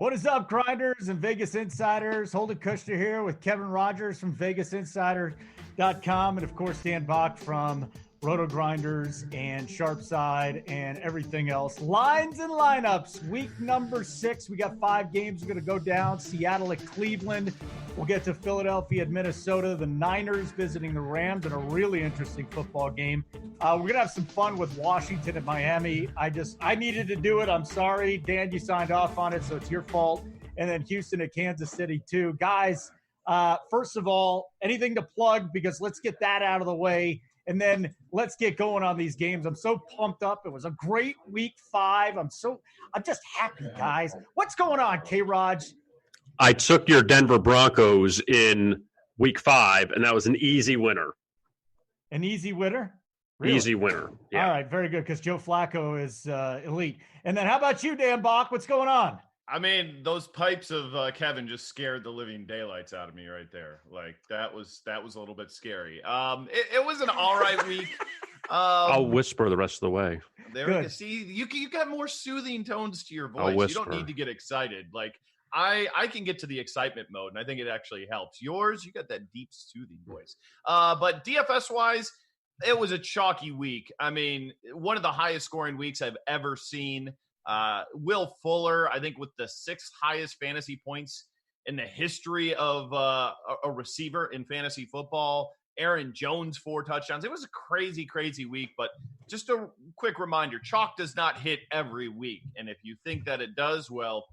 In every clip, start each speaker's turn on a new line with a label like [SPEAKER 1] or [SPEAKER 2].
[SPEAKER 1] What is up, grinders and Vegas Insiders? Holden Kushner here with Kevin Rogers from VegasInsider.com and, of course, Dan Bach from RotoGrinders and Sharpside and everything else. Lines and lineups, week number 6. We got 5 games we're going to go down. Seattle at Cleveland. We'll get to Philadelphia at Minnesota. The Niners visiting the Rams in a really interesting football game. We're going to have some fun with Washington and Miami. I needed to do it. I'm sorry. Dan, you signed off on it, so it's your fault. And then Houston at Kansas City, too. Guys, first of all, anything to plug? Because let's get that out of the way. And then let's get going on these games. I'm so pumped up. It was a great week 5. I'm just happy, guys. What's going on, K-Raj?
[SPEAKER 2] I took your Denver Broncos in week 5, and that was an easy winner.
[SPEAKER 1] An easy winner? Really?
[SPEAKER 2] Easy winner. Yeah.
[SPEAKER 1] All right, very good, because Joe Flacco is elite. And then how about you, Dan Bach? What's going on?
[SPEAKER 3] I mean, those pipes of Kevin just scared the living daylights out of me right there. Like that was a little bit scary. It was an all right week.
[SPEAKER 2] I'll whisper the rest of the way.
[SPEAKER 3] There, see, you got more soothing tones to your voice. You don't need to get excited. Like I can get to the excitement mode, and I think it actually helps. Yours, you got that deep, soothing voice. But DFS wise, it was a chalky week. I mean, one of the highest scoring weeks I've ever seen. Will Fuller, I think, with the 6th highest fantasy points in the history of a receiver in fantasy football. Aaron Jones, 4 touchdowns. It was a crazy, crazy week. But just a quick reminder, chalk does not hit every week. And if you think that it does, well,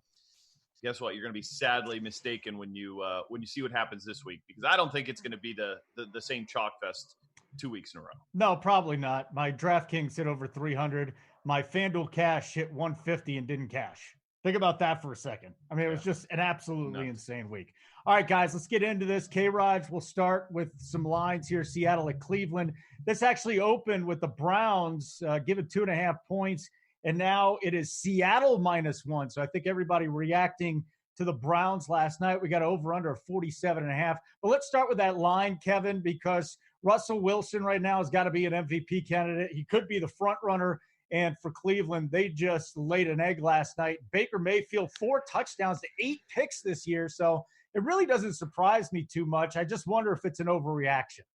[SPEAKER 3] guess what? You're going to be sadly mistaken when you see what happens this week, because I don't think it's going to be the same chalk fest 2 weeks in a row.
[SPEAKER 1] No, probably not. My DraftKings hit over 300. My FanDuel cash hit 150 and didn't cash. Think about that for a second. I mean, it was just an absolutely insane week. All right, guys, let's get into this. K-Raj, we'll start with some lines here. Seattle at Cleveland. This actually opened with the Browns given 2.5 points, and now it is Seattle -1. So I think everybody reacting to the Browns last night. We got over under 47.5. But let's start with that line, Kevin, because Russell Wilson right now has got to be an MVP candidate. He could be the front runner. And for Cleveland, they just laid an egg last night. Baker Mayfield, 4 touchdowns to 8 picks this year. So it really doesn't surprise me too much. I just wonder if it's an overreaction.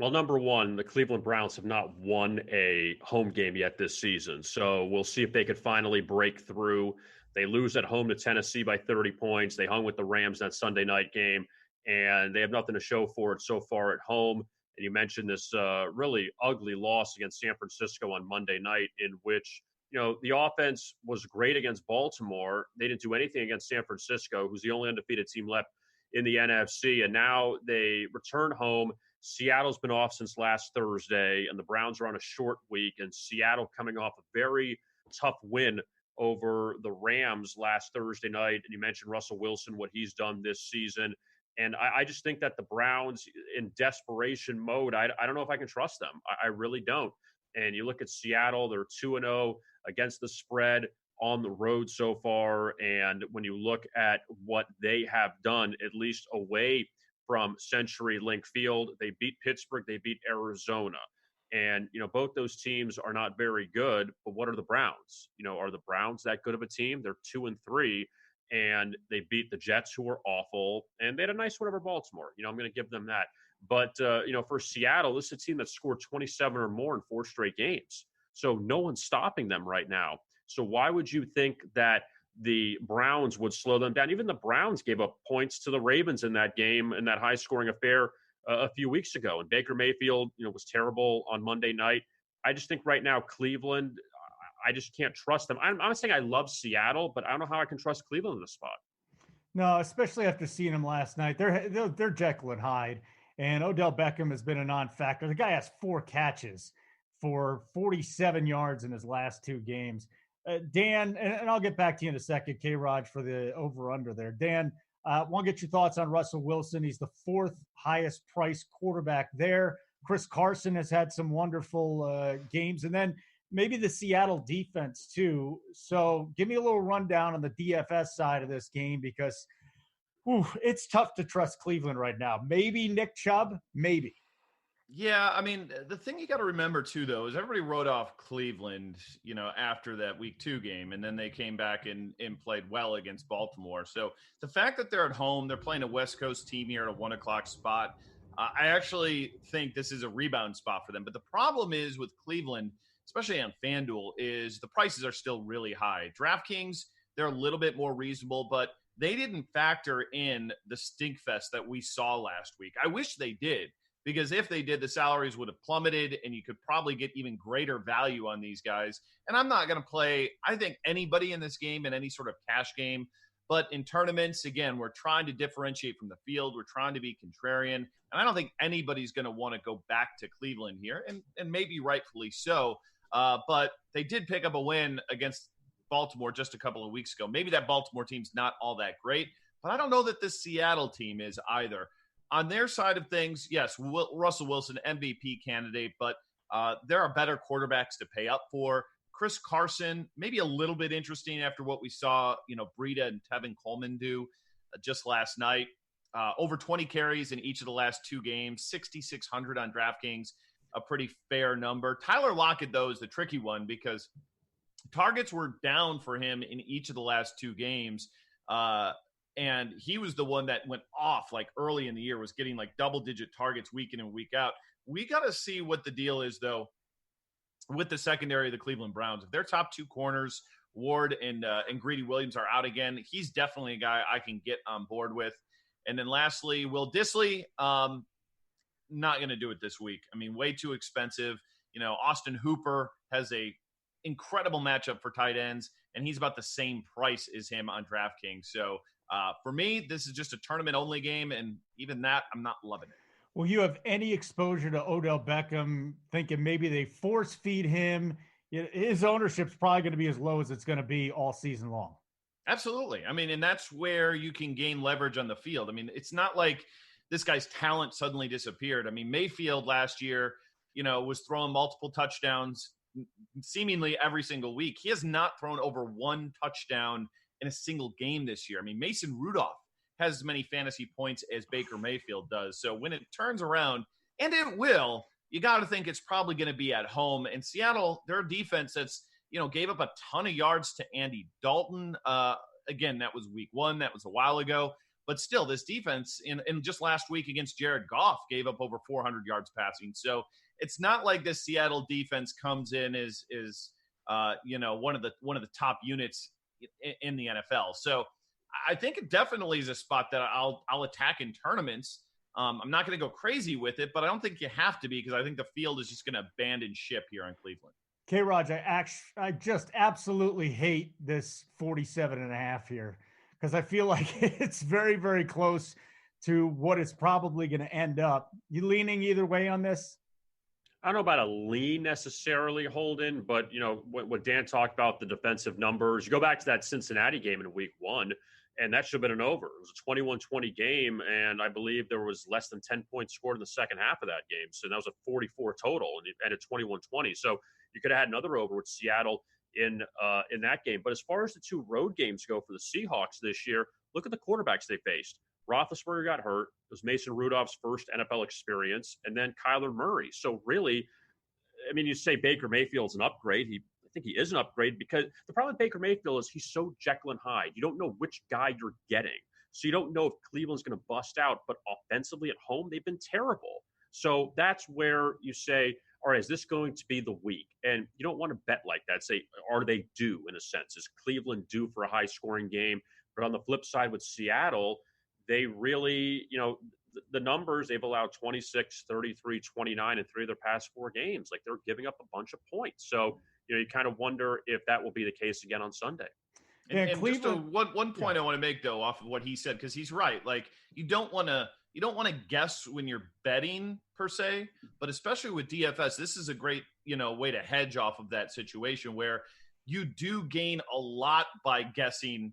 [SPEAKER 2] Well, number one, the Cleveland Browns have not won a home game yet this season. So we'll see if they could finally break through. They lose at home to Tennessee by 30 points. They hung with the Rams that Sunday night game, and they have nothing to show for it so far at home. And you mentioned this really ugly loss against San Francisco on Monday night, in which, the offense was great against Baltimore. They didn't do anything against San Francisco, who's the only undefeated team left in the NFC. And now they return home. Seattle's been off since last Thursday, and the Browns are on a short week. And Seattle coming off a very tough win over the Rams last Thursday night. And you mentioned Russell Wilson, what he's done this season. And I just think that the Browns, in desperation mode, I don't know if I can trust them. I really don't. And you look at Seattle, they're 2-0 against the spread on the road so far. And when you look at what they have done, at least away from CenturyLink Field, they beat Pittsburgh, they beat Arizona. And, both those teams are not very good. But what are the Browns? Are the Browns that good of a team? They're 2-3. And they beat the Jets, who were awful, and they had a nice win over Baltimore. I'm going to give them that. But, for Seattle, this is a team that scored 27 or more in 4 straight games. So no one's stopping them right now. So why would you think that the Browns would slow them down? Even the Browns gave up points to the Ravens in that game, in that high-scoring affair a few weeks ago. And Baker Mayfield, was terrible on Monday night. I just think right now Cleveland – I just can't trust them. I'm not saying I love Seattle, but I don't know how I can trust Cleveland in this spot.
[SPEAKER 1] No, especially after seeing them last night. They're Jekyll and Hyde, and Odell Beckham has been a non-factor. The guy has 4 catches for 47 yards in his last 2 games. Dan, and I'll get back to you in a second, K-Raj, for the over-under there. Dan, want to get your thoughts on Russell Wilson. He's the 4th highest priced quarterback there. Chris Carson has had some wonderful games. And then maybe the Seattle defense too. So give me a little rundown on the DFS side of this game, because it's tough to trust Cleveland right now. Maybe Nick Chubb, maybe.
[SPEAKER 3] Yeah, I mean, the thing you got to remember too, though, is everybody wrote off Cleveland, after that week 2 game, and then they came back and played well against Baltimore. So the fact that they're at home, they're playing a West Coast team here at a 1:00 spot. I actually think this is a rebound spot for them. But the problem is with Cleveland, especially on FanDuel, is the prices are still really high. DraftKings, they're a little bit more reasonable, but they didn't factor in the stink fest that we saw last week. I wish they did. Because if they did, the salaries would have plummeted and you could probably get even greater value on these guys. And I'm not going to play, I think, anybody in this game in any sort of cash game. But in tournaments, again, we're trying to differentiate from the field. We're trying to be contrarian. And I don't think anybody's going to want to go back to Cleveland here, and maybe rightfully so. But they did pick up a win against Baltimore just a couple of weeks ago. Maybe that Baltimore team's not all that great, but I don't know that this Seattle team is either. On their side of things, yes, Russell Wilson, MVP candidate, but there are better quarterbacks to pay up for. Chris Carson, maybe a little bit interesting after what we saw, Breida and Tevin Coleman do just last night. Over 20 carries in each of the last 2 games, 6,600 on DraftKings, a pretty fair number. Tyler Lockett, though, is the tricky one because targets were down for him in each of the last 2 games. And he was the one that went off like early in the year, was getting like double-digit targets week in and week out. We got to see what the deal is, though, with the secondary of the Cleveland Browns. If their top 2 corners, Ward and Greedy Williams, are out again, he's definitely a guy I can get on board with. And then lastly, Will Dissly, not going to do it this week. I mean, way too expensive. Austin Hooper has a incredible matchup for tight ends, and he's about the same price as him on DraftKings. So, for me, this is just a tournament-only game, and even that, I'm not loving it.
[SPEAKER 1] Will you have any exposure to Odell Beckham, thinking maybe they force-feed him? His ownership's probably going to be as low as it's going to be all season long.
[SPEAKER 3] Absolutely. I mean, and that's where you can gain leverage on the field. I mean, it's not like this guy's talent suddenly disappeared. I mean, Mayfield last year, was throwing multiple touchdowns seemingly every single week. He has not thrown over 1 touchdown in a single game this year. I mean, Mason Rudolph has as many fantasy points as Baker Mayfield does. So when it turns around, and it will, you got to think it's probably going to be at home. And Seattle, their defense that's, gave up a ton of yards to Andy Dalton. Again, that was week 1. That was a while ago. But still, this defense in just last week against Jared Goff gave up over 400 yards passing. So it's not like this Seattle defense comes in as one of the top units in the NFL. So I think it definitely is a spot that I'll attack in tournaments. I'm not going to go crazy with it, but I don't think you have to be, because I think the field is just going to abandon ship here in Cleveland.
[SPEAKER 1] K-Raj, I just absolutely hate this 47.5 here, because I feel like it's very, very close to what it's probably going to end up. You leaning either way on this?
[SPEAKER 2] I don't know about a lean necessarily, Holden, but, what Dan talked about, the defensive numbers, you go back to that Cincinnati game in week 1, and that should have been an over. It was a 21-20 game, and I believe there was less than 10 points scored in the second half of that game. So that was a 44 total, and it ended 21-20. So you could have had another over with Seattle in that game. But as far as the 2 road games go for the Seahawks this year, look at the quarterbacks they faced. Roethlisberger got hurt. It was Mason Rudolph's first NFL experience, and then Kyler Murray. So really, I mean, you say Baker Mayfield's an upgrade. I think he is an upgrade, because the problem with Baker Mayfield is he's so Jekyll and Hyde. You don't know which guy you're getting. So you don't know if Cleveland's going to bust out, but offensively at home, they've been terrible. So that's where you say, all right, is this going to be the week? And you don't want to bet like that. Say, are they due in a sense? Is Cleveland due for a high-scoring game? But on the flip side with Seattle, they really, the numbers, they've allowed 26, 33, 29 in 3 of their past 4 games. Like, they're giving up a bunch of points. So, you kind of wonder if that will be the case again on Sunday.
[SPEAKER 3] And Cleveland, just one point I want to make, though, off of what he said, because he's right. Like, you don't want to guess when you're betting per se, but especially with DFS, this is a great, way to hedge off of that situation where you do gain a lot by guessing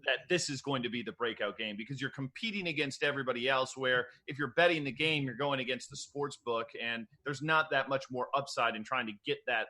[SPEAKER 3] that this is going to be the breakout game, because you're competing against everybody else, where if you're betting the game, you're going against the sports book, and there's not that much more upside in trying to get that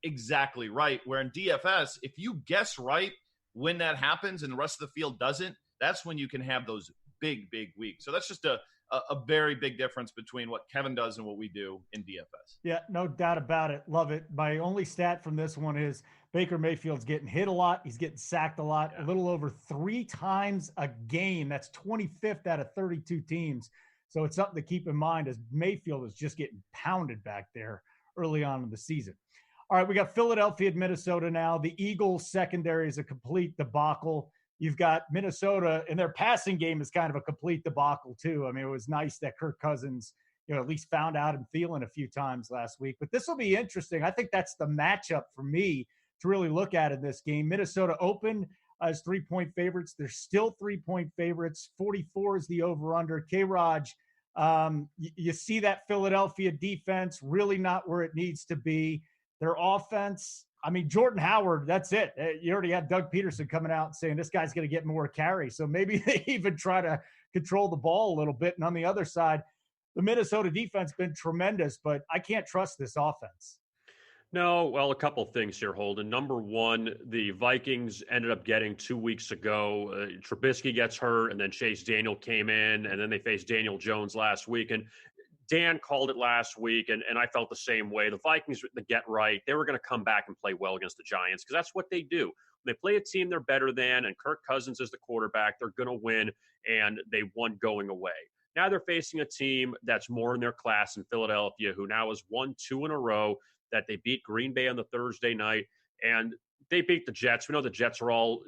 [SPEAKER 3] exactly right. Where in DFS, if you guess right when that happens and the rest of the field doesn't, that's when you can have those big weeks. So that's just a a very big difference between what Kevin does and what we do in DFS.
[SPEAKER 1] Yeah, no doubt about it. Love it. My only stat from this one is Baker Mayfield's getting hit a lot. He's getting sacked a lot, a little over 3 times a game. That's 25th out of 32 teams. So it's something to keep in mind as Mayfield is just getting pounded back there early on in the season. All right, we got Philadelphia and Minnesota now. The Eagles secondary is a complete debacle. You've got Minnesota, and their passing game is kind of a complete debacle too. I mean, it was nice that Kirk Cousins, at least found out and Thielen a few times last week. But this will be interesting. I think that's the matchup for me to really look at in this game. Minnesota opened as 3-point favorites. They're still 3-point favorites. 44 is the over-under. K-Raj, you see that Philadelphia defense really not where it needs to be. Their offense, I mean, Jordan Howard, that's it. You already had Doug Peterson coming out saying this guy's going to get more carry. So maybe they even try to control the ball a little bit. And on the other side, the Minnesota defense been tremendous, but I can't trust this offense.
[SPEAKER 2] No, well, a couple things here, Holden. Number one, the Vikings ended up getting 2 weeks ago. Trubisky gets hurt, and then Chase Daniel came in, and then they faced Daniel Jones last week. And Dan called it last week, and I felt the same way. The Vikings, the get right, they were going to come back and play well against the Giants because that's what they do. When they play a team they're better than, and Kirk Cousins is the quarterback, they're going to win, and they won going away. Now they're facing a team that's more in their class in Philadelphia, who now has won 2 in a row, that they beat Green Bay on the Thursday night, and they beat the Jets. We know the Jets are all,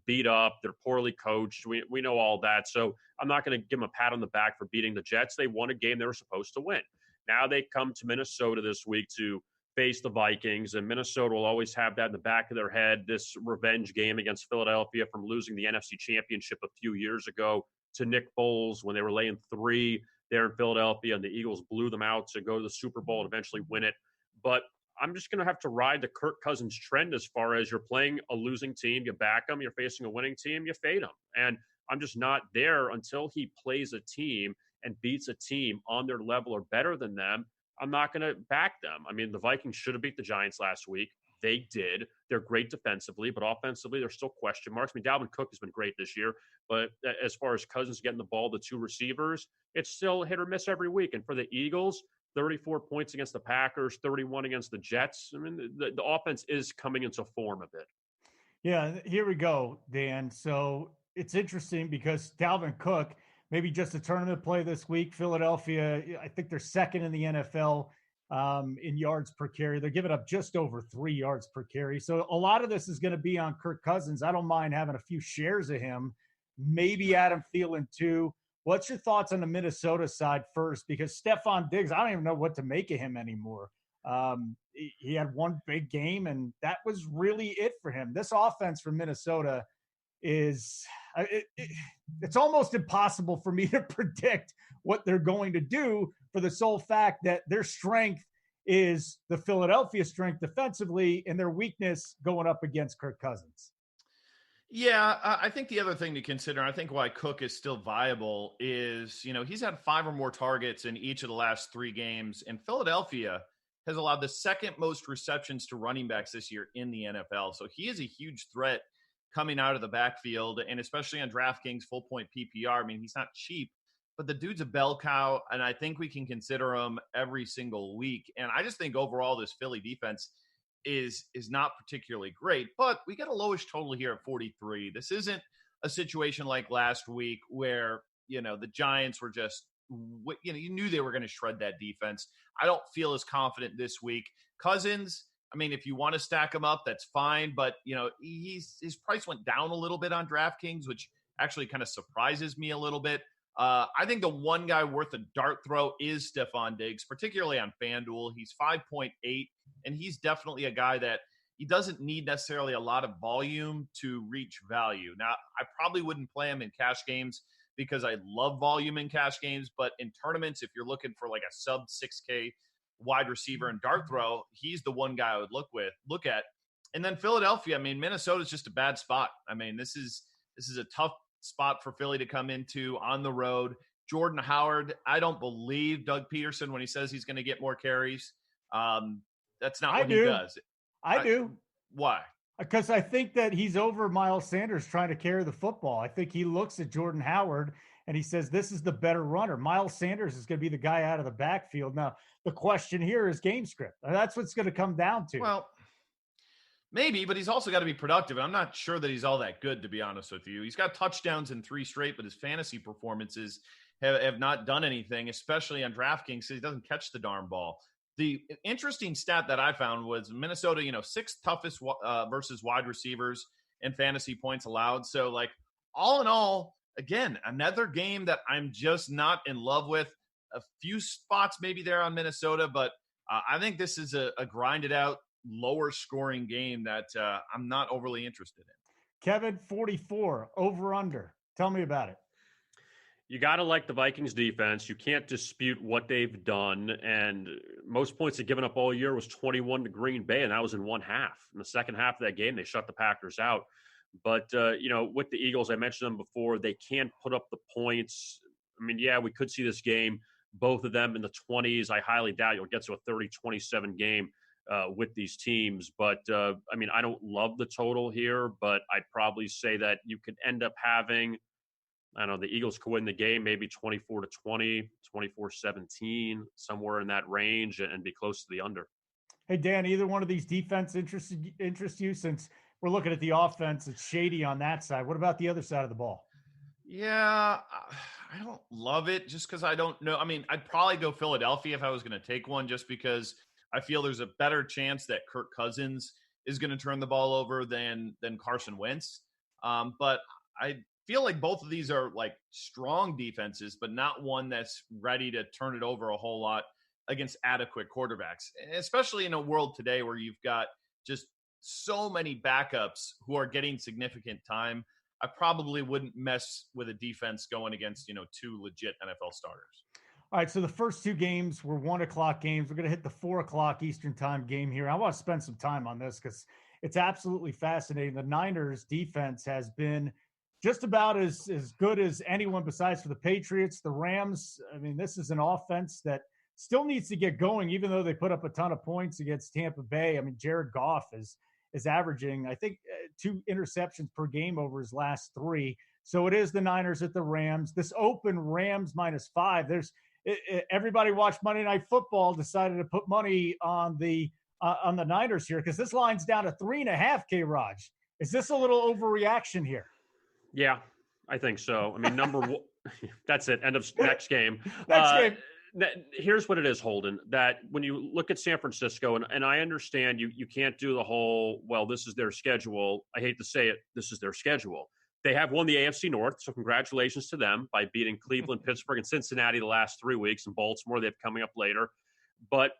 [SPEAKER 2] beat up. They're poorly coached. We know all that. So I'm not going to give them a pat on the back for beating the Jets. They won a game they were supposed to win. Now they come to Minnesota this week to face the Vikings, and Minnesota will always have that in the back of their head, this revenge game against Philadelphia from losing the NFC Championship a few years ago to Nick Foles when they were laying 3 there in Philadelphia, and the Eagles blew them out to go to the Super Bowl and eventually win it. But I'm just going to have to ride the Kirk Cousins trend as far as you're playing a losing team, you back them, you're facing a winning team, you fade them. And I'm just not there until he plays a team and beats a team on their level or better than them. I'm not going to back them. I mean, the Vikings should have beat the Giants last week. They did. They're great defensively, but offensively, there's still question marks. I mean, Dalvin Cook has been great this year, but as far as Cousins getting the ball, the 2 receivers, it's still hit or miss every week. And for the Eagles, 34 points against the Packers, 31 against the Jets. I mean, the offense is coming into form a bit.
[SPEAKER 1] Yeah, here we go, Dan. So it's interesting because Dalvin Cook, maybe just a tournament play this week. Philadelphia, I think they're second in the NFL in yards per carry. They're giving up just over 3 yards per carry. So a lot of this is going to be on Kirk Cousins. I don't mind having a few shares of him, maybe Adam Thielen too. What's your thoughts on the Minnesota side first? Because Stephon Diggs, I don't even know what to make of him anymore. He had one big game, and that was really it for him. This offense from Minnesota is it's almost impossible for me to predict what they're going to do for the sole fact that their strength is the Philadelphia strength defensively and their weakness going up against Kirk Cousins.
[SPEAKER 3] Yeah, I think the other thing to consider, I think why Cook is still viable is, he's had 5 or more targets in each of the last 3 games, and Philadelphia has allowed the second most receptions to running backs this year in the NFL. So he is a huge threat coming out of the backfield, and especially on DraftKings full point PPR. I mean, he's not cheap, but the dude's a bell cow, and I think we can consider him every single week. And I just think overall this Philly defense is not particularly great, but we got a lowish total here at 43. This isn't a situation like last week where, the Giants were just, you knew they were going to shred that defense. I don't feel as confident this week. Cousins, I mean, if you want to stack him up, that's fine, but his price went down a little bit on DraftKings, which actually kind of surprises me a little bit. I think the one guy worth a dart throw is Stephon Diggs, particularly on FanDuel. He's 5.8, and he's definitely a guy that he doesn't need necessarily a lot of volume to reach value. Now, I probably wouldn't play him in cash games because I love volume in cash games, but in tournaments, if you're looking for like a sub 6K wide receiver and dart throw, he's the one guy I would look at. And then Philadelphia, I mean, Minnesota's just a bad spot. I mean, this is a tough spot for Philly to come into on the road. Jordan Howard, I don't believe Doug Peterson when he says he's going to get more carries. That's not what he does.
[SPEAKER 1] I do.
[SPEAKER 3] Why?
[SPEAKER 1] Because I think that he's over Miles Sanders trying to carry the football. I think he looks at Jordan Howard and he says this is the better runner. Miles Sanders is going to be the guy out of the backfield. Now, the question here is game script. That's what's going to come down to.
[SPEAKER 3] Well, maybe, but he's also got to be productive. I'm not sure that he's all that good, to be honest with you. He's got touchdowns in 3 straight, but his fantasy performances have not done anything, especially on DraftKings, so he doesn't catch the darn ball. The interesting stat that I found was Minnesota, 6th toughest versus wide receivers in fantasy points allowed. So, like, all in all, again, another game that I'm just not in love with. A few spots maybe there on Minnesota, but I think this is a grinded out, lower scoring game that I'm not overly interested in.
[SPEAKER 1] Kevin, 44, over under. Tell me about it.
[SPEAKER 2] You got to like the Vikings defense. You can't dispute what they've done. And most points they've given up all year was 21 to Green Bay, and that was in one half. In the second half of that game, they shut the Packers out. But, with the Eagles, I mentioned them before, they can't put up the points. I mean, yeah, we could see this game, both of them in the 20s. I highly doubt you'll get to a 30-27 game with these teams. But, I don't love the total here, but I'd probably say that you could end up having – I don't know, the Eagles could win the game, maybe 24-20, 24-17, somewhere in that range, and be close to the under.
[SPEAKER 1] Hey, Dan, either one of these defense interest you? Since we're looking at the offense, it's shady on that side. What about the other side of the ball?
[SPEAKER 3] Yeah, I don't love it just because I don't know. I mean, I'd probably go Philadelphia if I was going to take one, just because I feel there's a better chance that Kirk Cousins is going to turn the ball over than Carson Wentz. But I feel like both of these are like strong defenses, but not one that's ready to turn it over a whole lot against adequate quarterbacks, especially in a world today where you've got just so many backups who are getting significant time. I probably wouldn't mess with a defense going against, 2 legit NFL starters.
[SPEAKER 1] All right, so the first 2 games were 1:00 games. We're going to hit the 4:00 Eastern time game here. I want to spend some time on this because it's absolutely fascinating. The Niners defense has been just about as good as anyone besides for the Patriots. The Rams, I mean, this is an offense that still needs to get going, even though they put up a ton of points against Tampa Bay. I mean, Jared Goff is averaging, I think, 2 interceptions per game over his last 3. So it is the Niners at the Rams. This open Rams -5. Everybody watched Monday Night Football, decided to put money on the Niners here because this line's down to 3.5. K-Raj, is this a little overreaction here?
[SPEAKER 2] Yeah, I think so. I mean, number one, that's it. End of next game.
[SPEAKER 1] Next game.
[SPEAKER 2] Here's what it is, Holden, that when you look at San Francisco, and I understand you can't do the whole, well, this is their schedule. I hate to say it, this is their schedule. They have won the AFC North, so congratulations to them by beating Cleveland, Pittsburgh, and Cincinnati the last 3 weeks, and Baltimore they have coming up later. But,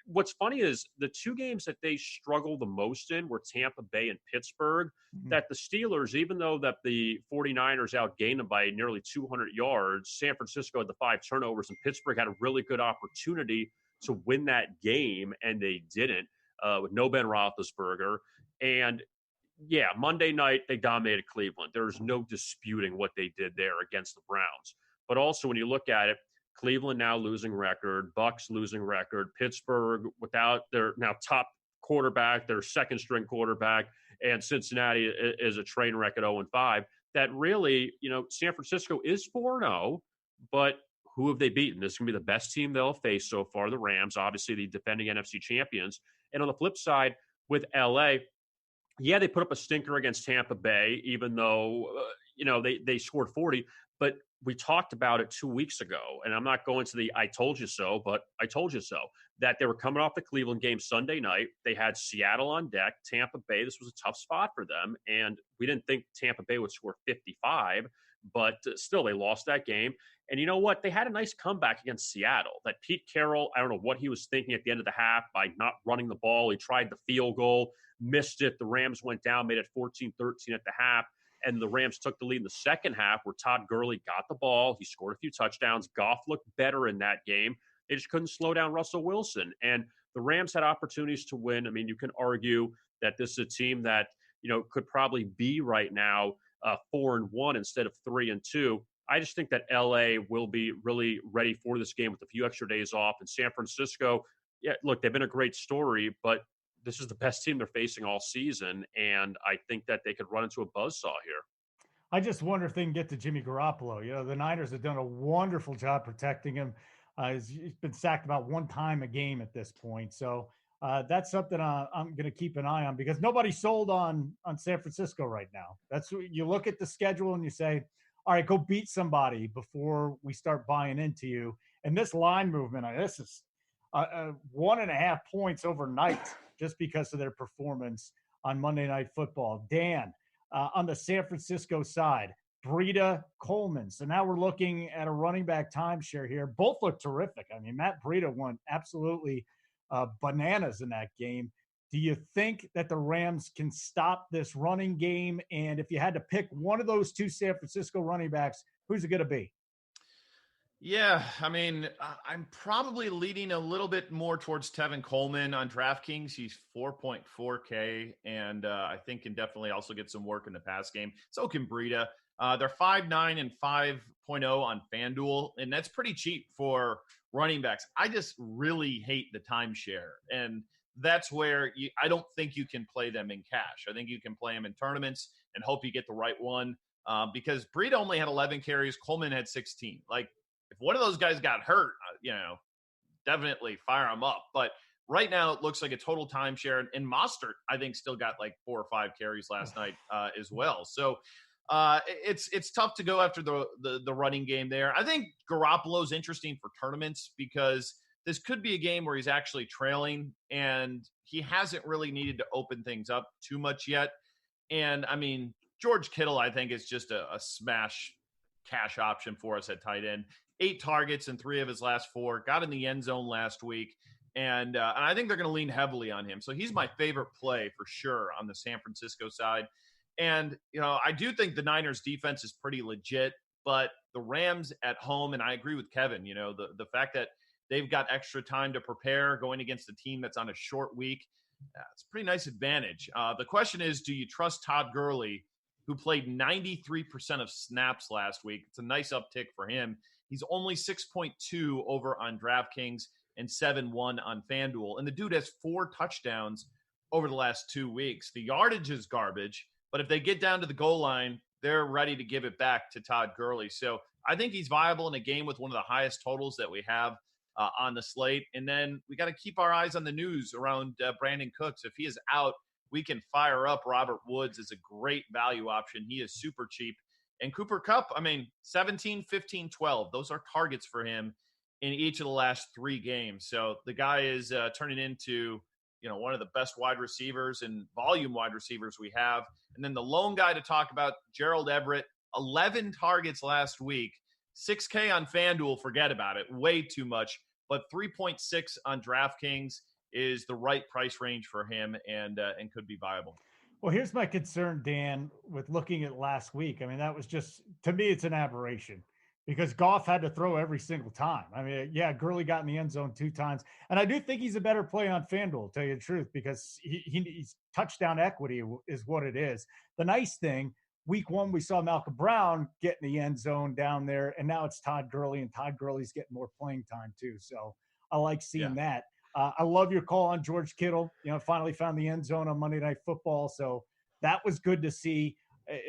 [SPEAKER 2] what's funny is the 2 games that they struggle the most in were Tampa Bay and Pittsburgh, that the Steelers, even though that the 49ers outgained them by nearly 200 yards, San Francisco had the 5 turnovers, and Pittsburgh had a really good opportunity to win that game, and they didn't, with no Ben Roethlisberger. And, yeah, Monday night they dominated Cleveland. There's no disputing what they did there against the Browns. But also when you look at it, Cleveland now losing record, Bucs losing record, Pittsburgh without their now top quarterback, their second string quarterback, and Cincinnati is a train wreck at 0-5. That really, San Francisco is 4-0, but who have they beaten? This is going to be the best team they'll face so far, the Rams, obviously the defending NFC champions. And on the flip side, with LA, yeah, they put up a stinker against Tampa Bay, even though, they scored 40, but we talked about it 2 weeks ago, and I'm not going to the I told you so, but I told you so, that they were coming off the Cleveland game Sunday night. They had Seattle on deck, Tampa Bay. This was a tough spot for them, and we didn't think Tampa Bay would score 55, but still they lost that game. And you know what? They had a nice comeback against Seattle. That Pete Carroll, I don't know what he was thinking at the end of the half by not running the ball. He tried the field goal, missed it. The Rams went down, made it 14-13 at the half. And the Rams took the lead in the second half where Todd Gurley got the ball. He scored a few touchdowns. Goff looked better in that game. They just couldn't slow down Russell Wilson. And the Rams had opportunities to win. I mean, you can argue that this is a team that, could probably be right now 4-1 instead of 3-2. I just think that LA will be really ready for this game with a few extra days off. And San Francisco, yeah, look, they've been a great story, but this is the best team they're facing all season, and I think that they could run into a buzzsaw here.
[SPEAKER 1] I just wonder if they can get to Jimmy Garoppolo. You know, the Niners have done a wonderful job protecting him. He's been sacked about one time a game at this point. So that's something I'm going to keep an eye on, because nobody's sold on San Francisco right now. That's what you look at the schedule and you say, all right, go beat somebody before we start buying into you. And this line movement, this is 1.5 points overnight just because of their performance on Monday Night Football. Dan, on the San Francisco side, Breida, Coleman. So now we're looking at a running back timeshare here. Both look terrific. I mean, Matt Breida went absolutely bananas in that game. Do you think that the Rams can stop this running game? And if you had to pick one of those two San Francisco running backs, who's it going to be?
[SPEAKER 3] Yeah, I mean, I'm probably leading a little bit more towards Tevin Coleman on DraftKings. He's 4.4K, and I think can definitely also get some work in the pass game. So can Breida. They're 5.9 and 5.0 on FanDuel, and that's pretty cheap for running backs. I just really hate the timeshare, and that's where I don't think you can play them in cash. I think you can play them in tournaments and hope you get the right one, because Breida only had 11 carries. Coleman had 16. Like, if one of those guys got hurt, definitely fire them up. But right now it looks like a total timeshare. And Mostert, I think, still got like 4 or 5 carries last night as well. So it's tough to go after the running game there. I think Garoppolo's interesting for tournaments because this could be a game where he's actually trailing and he hasn't really needed to open things up too much yet. And I mean, George Kittle, I think, is just a smash cash option for us at tight end. 8 targets in 3 of his last 4, got in the end zone last week. And I think they're going to lean heavily on him. So he's my favorite play for sure on the San Francisco side. And, I do think the Niners defense is pretty legit, but the Rams at home, and I agree with Kevin, the fact that they've got extra time to prepare going against a team that's on a short week, it's a pretty nice advantage. The question is, do you trust Todd Gurley, who played 93% of snaps last week? It's a nice uptick for him. He's only 6.2 over on DraftKings and 7.1 on FanDuel. And the dude has 4 touchdowns over the last 2 weeks. The yardage is garbage, but if they get down to the goal line, they're ready to give it back to Todd Gurley. So I think he's viable in a game with one of the highest totals that we have on the slate. And then we got to keep our eyes on the news around Brandon Cooks. If he is out, we can fire up Robert Woods as a great value option. He is super cheap. And Cooper Kupp, 17, 15, 12. Those are targets for him in each of the last 3 games. So the guy is turning into, one of the best wide receivers and volume wide receivers we have. And then the lone guy to talk about, Gerald Everett, 11 targets last week, 6K on FanDuel. Forget about it. Way too much. But 3.6 on DraftKings is the right price range for him and could be viable.
[SPEAKER 1] Well, here's my concern, Dan, with looking at last week. I mean, that was just, to me, it's an aberration because Goff had to throw every single time. I mean, yeah, Gurley got in the end zone 2 times. And I do think he's a better play on FanDuel, to tell you the truth, because he's touchdown equity is what it is. The nice thing, week 1, we saw Malcolm Brown get in the end zone down there, and now it's Todd Gurley, and Todd Gurley's getting more playing time too. So I like seeing that. I love your call on George Kittle. Finally found the end zone on Monday Night Football. So that was good to see.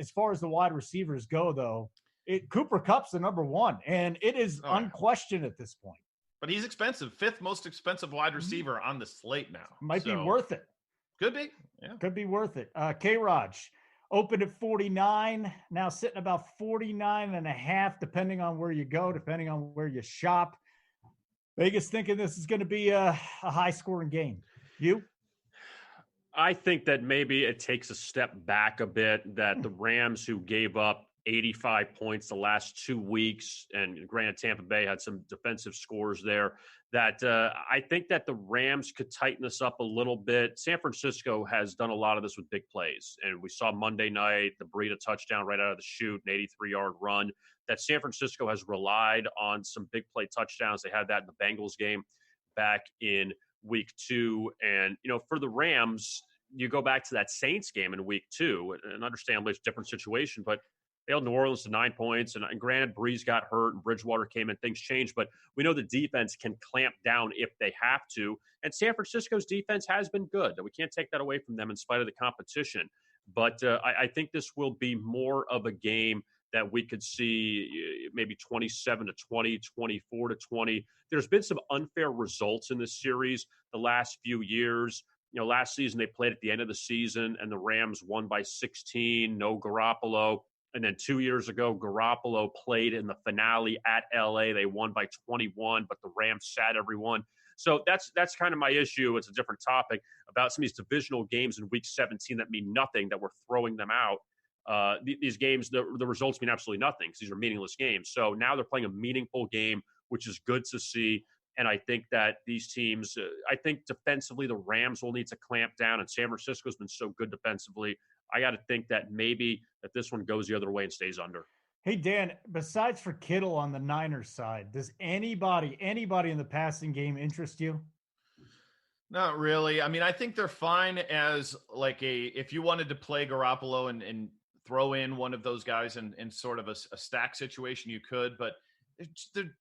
[SPEAKER 1] As far as the wide receivers go, though, Cooper Kupp's the number 1, and it is unquestioned at this point.
[SPEAKER 3] But he's expensive. 5th most expensive wide receiver on the slate now.
[SPEAKER 1] Might be worth it.
[SPEAKER 3] Could be. Yeah.
[SPEAKER 1] Could be worth it. K-Raj opened at 49, now sitting about 49.5, depending on where you go, depending on where you shop. Vegas thinking this is going to be a high-scoring game. You?
[SPEAKER 2] I think that maybe it takes a step back a bit, that the Rams, who gave up 85 points the last 2 weeks, and granted Tampa Bay had some defensive scores there, that I think that the Rams could tighten this up a little bit. San Francisco has done a lot of this with big plays, and we saw Monday night the Breida touchdown right out of the chute, an 83-yard run, that San Francisco has relied on some big play touchdowns. They had that in the Bengals game back in week 2. And, for the Rams, you go back to that Saints game in week 2, and understandably it's a different situation, but they held New Orleans to 9 points. And granted, Breeze got hurt and Bridgewater came in, things changed, but we know the defense can clamp down if they have to. And San Francisco's defense has been good. We can't take that away from them in spite of the competition. But I think this will be more of a game that we could see maybe 27-20, 24-20. There's been some unfair results in this series the last few years. Last season they played at the end of the season and the Rams won by 16, no Garoppolo. And then 2 years ago, Garoppolo played in the finale at LA. They won by 21, but the Rams sat everyone. So that's kind of my issue. It's a different topic about some of these divisional games in week 17 that mean nothing, that we're throwing them out. These games, the results mean absolutely nothing because these are meaningless games. So now they're playing a meaningful game, which is good to see. And I think that these teams, I think defensively, the Rams will need to clamp down. And San Francisco's been so good defensively. I got to think that maybe that this one goes the other way and stays under.
[SPEAKER 1] Hey, Dan, besides for Kittle on the Niners side, does anybody in the passing game interest you?
[SPEAKER 3] Not really. I mean, I think they're fine as like if you wanted to play Garoppolo and throw in one of those guys in sort of a stack situation, you could, but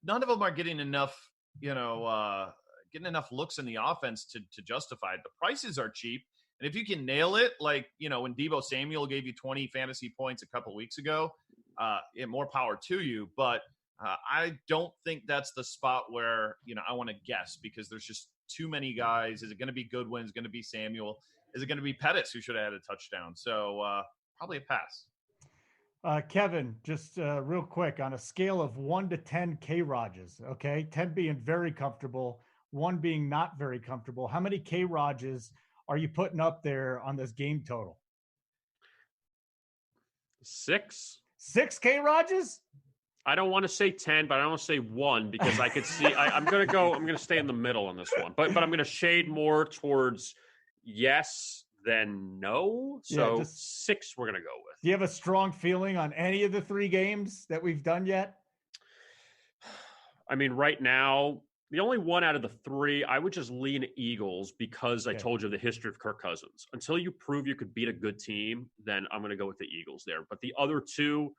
[SPEAKER 3] none of them are getting enough, getting enough looks in the offense to justify it. The prices are cheap. And if you can nail it, like, when Deebo Samuel gave you 20 fantasy points a couple weeks ago, more power to you. But I don't think that's the spot where, I want to guess because there's just too many guys. Is it going to be Goodwin? Is it going to be Samuel? Is it going to be Pettis who should have had a touchdown? So probably a pass.
[SPEAKER 1] Kevin, just real quick, on a scale of 1 to 10 K-Rodges, okay? 10 being very comfortable, 1 being not very comfortable. How many K-Rodges are you putting up there on this game total?
[SPEAKER 2] 6.
[SPEAKER 1] 6 K-Rodges?
[SPEAKER 2] I don't want to say 10, but I don't want to say 1 because I could see I'm going to stay in the middle on this one, but I'm going to shade more towards yes than no. So yeah, 6 we're going to go with.
[SPEAKER 1] Do you have a strong feeling on any of the 3 games that we've done yet?
[SPEAKER 2] I mean, right now, the only one out of the 3, I would just lean Eagles because I told you the history of Kirk Cousins. Until you prove you could beat a good team, then I'm going to go with the Eagles there. But the other 2,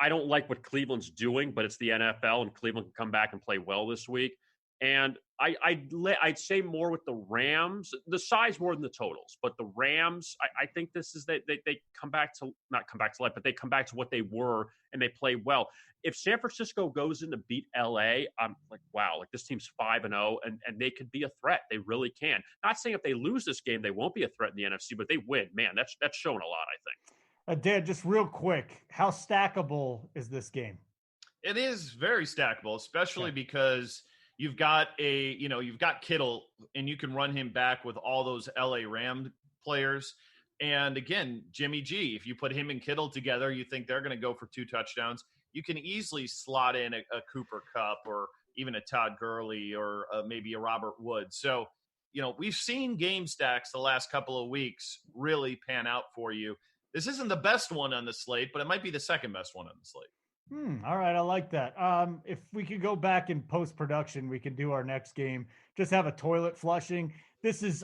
[SPEAKER 2] I don't like what Cleveland's doing, but it's the NFL, and Cleveland can come back and play well this week. And I'd say more with the Rams, the size more than the totals. But the Rams, I think this is that they come back to not come back to life, but they come back to what they were and they play well. If San Francisco goes in to beat LA, I'm like, wow, like this team's 5-0 and they could be a threat. They really can. Not saying if they lose this game, they won't be a threat in the NFC, but they win. Man, that's shown a lot, I think.
[SPEAKER 1] Dan, just real quick, how stackable is this game?
[SPEAKER 3] It is very stackable, especially because you've got you've got Kittle and you can run him back with all those LA Ram players. And again, Jimmy G, if you put him and Kittle together, you think they're going to go for 2 touchdowns. You can easily slot in a Cooper Kupp or even a Todd Gurley or maybe a Robert Woods. So, we've seen game stacks the last couple of weeks really pan out for you. This isn't the best one on the slate, but it might be the second best one on the slate.
[SPEAKER 1] All right. I like that. If we could go back in post-production, we can do our next game. Just have a toilet flushing.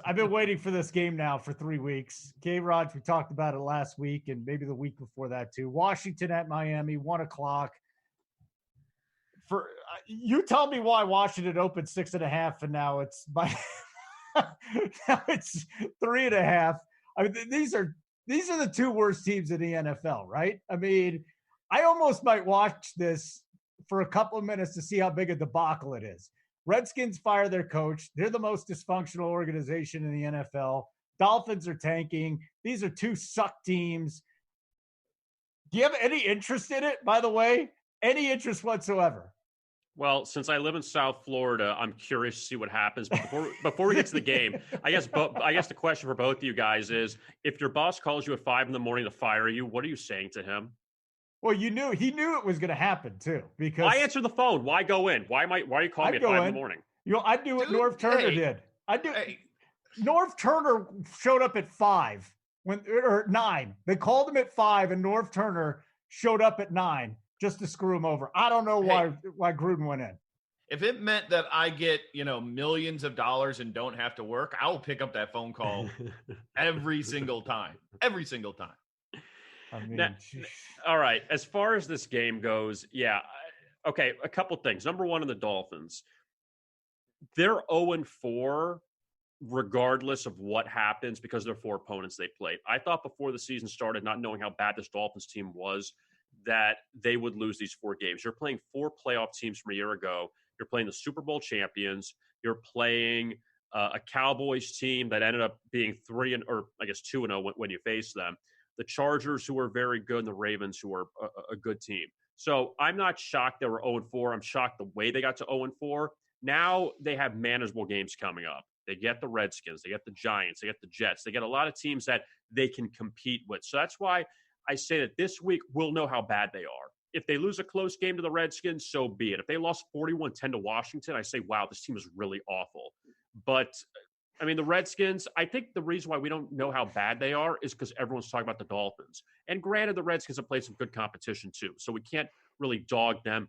[SPEAKER 1] I've been waiting for this game now for 3 weeks. K-Rod, we talked about it last week and maybe the week before that too. Washington at Miami, 1:00. You tell me why Washington opened 6.5 and now it's now it's 3.5. I mean, these are the 2 worst teams in the NFL, right? I mean, I almost might watch this for a couple of minutes to see how big a debacle it is. Redskins fire their coach. They're the most dysfunctional organization in the NFL. Dolphins are tanking. These are 2 suck teams. Do you have any interest in it, by the way? Any interest whatsoever?
[SPEAKER 2] Well, since I live in South Florida, I'm curious to see what happens. But before we get to the game, I guess the question for both of you guys is, if your boss calls you at 5 a.m. to fire you, what are you saying to him?
[SPEAKER 1] Well, he knew it was going to happen too. Because
[SPEAKER 2] I answer the phone. Why go in? Why are you calling me at 5 a.m?
[SPEAKER 1] I'd do what Norv Turner did. Norv Turner showed up at 5 or 9. They called him at 5, and Norv Turner showed up at 9 just to screw him over. I don't know why Gruden went in.
[SPEAKER 3] If it meant that I get, millions of dollars and don't have to work, I will pick up that phone call every single time. Every single time.
[SPEAKER 1] I mean,
[SPEAKER 2] now, all right. As far as this game goes, okay, a couple things. Number one, in the Dolphins, they're 0-4 regardless of what happens, because of their 4 opponents they played. I thought before the season started, not knowing how bad this Dolphins team was, that they would lose these 4 games. You're playing 4 playoff teams from a year ago. You're playing the Super Bowl champions. You're playing a Cowboys team that ended up being 2-0 when you face them. The Chargers, who are very good, and the Ravens, who are a good team. So I'm not shocked they were 0-4. I'm shocked the way they got to 0-4. Now they have manageable games coming up. They get the Redskins, they get the Giants, they get the Jets. They get a lot of teams that they can compete with. So that's why I say that this week we'll know how bad they are. If they lose a close game to the Redskins, so be it. If they lost 41-10 to Washington, I say, wow, this team is really awful. But, I mean, the Redskins, I think the reason why we don't know how bad they are is because everyone's talking about the Dolphins. And granted, the Redskins have played some good competition too, so we can't really dog them.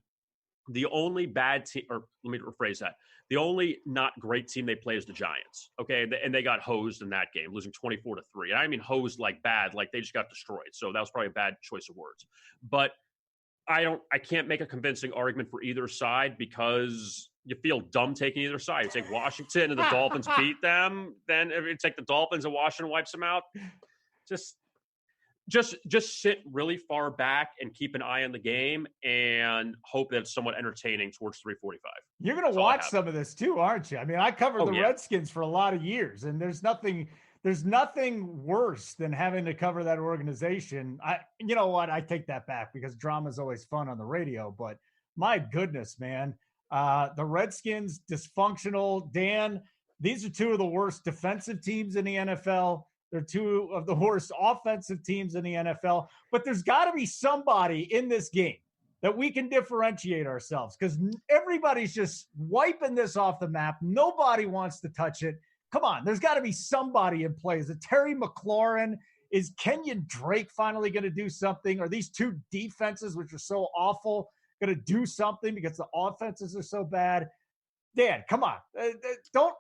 [SPEAKER 2] The only bad team, or let me rephrase that. The only not great team they play is the Giants. Okay. And they got hosed in that game, losing 24-3. And I mean, hosed like bad, like they just got destroyed. So that was probably a bad choice of words. But I can't make a convincing argument for either side because you feel dumb taking either side. You take Washington and the Dolphins beat them. Then if you take the Dolphins and Washington wipes them out, just sit really far back and keep an eye on the game and hope that it's somewhat entertaining towards 3:45.
[SPEAKER 1] You're going to watch some of this too, aren't you? I mean, I covered the Redskins for a lot of years, and there's nothing worse than having to cover that organization. You know what? I take that back because drama is always fun on the radio, but my goodness, man, the Redskins, dysfunctional. Dan, these are 2 of the worst defensive teams in the NFL. They're 2 of the worst offensive teams in the NFL, but there's got to be somebody in this game that we can differentiate ourselves because everybody's just wiping this off the map. Nobody wants to touch it. Come on, there's got to be somebody in play. Is it Terry McLaurin? Is Kenyon Drake finally going to do something? Are these 2 defenses, which are so awful, going to do something because the offenses are so bad? Dan, come on. Don't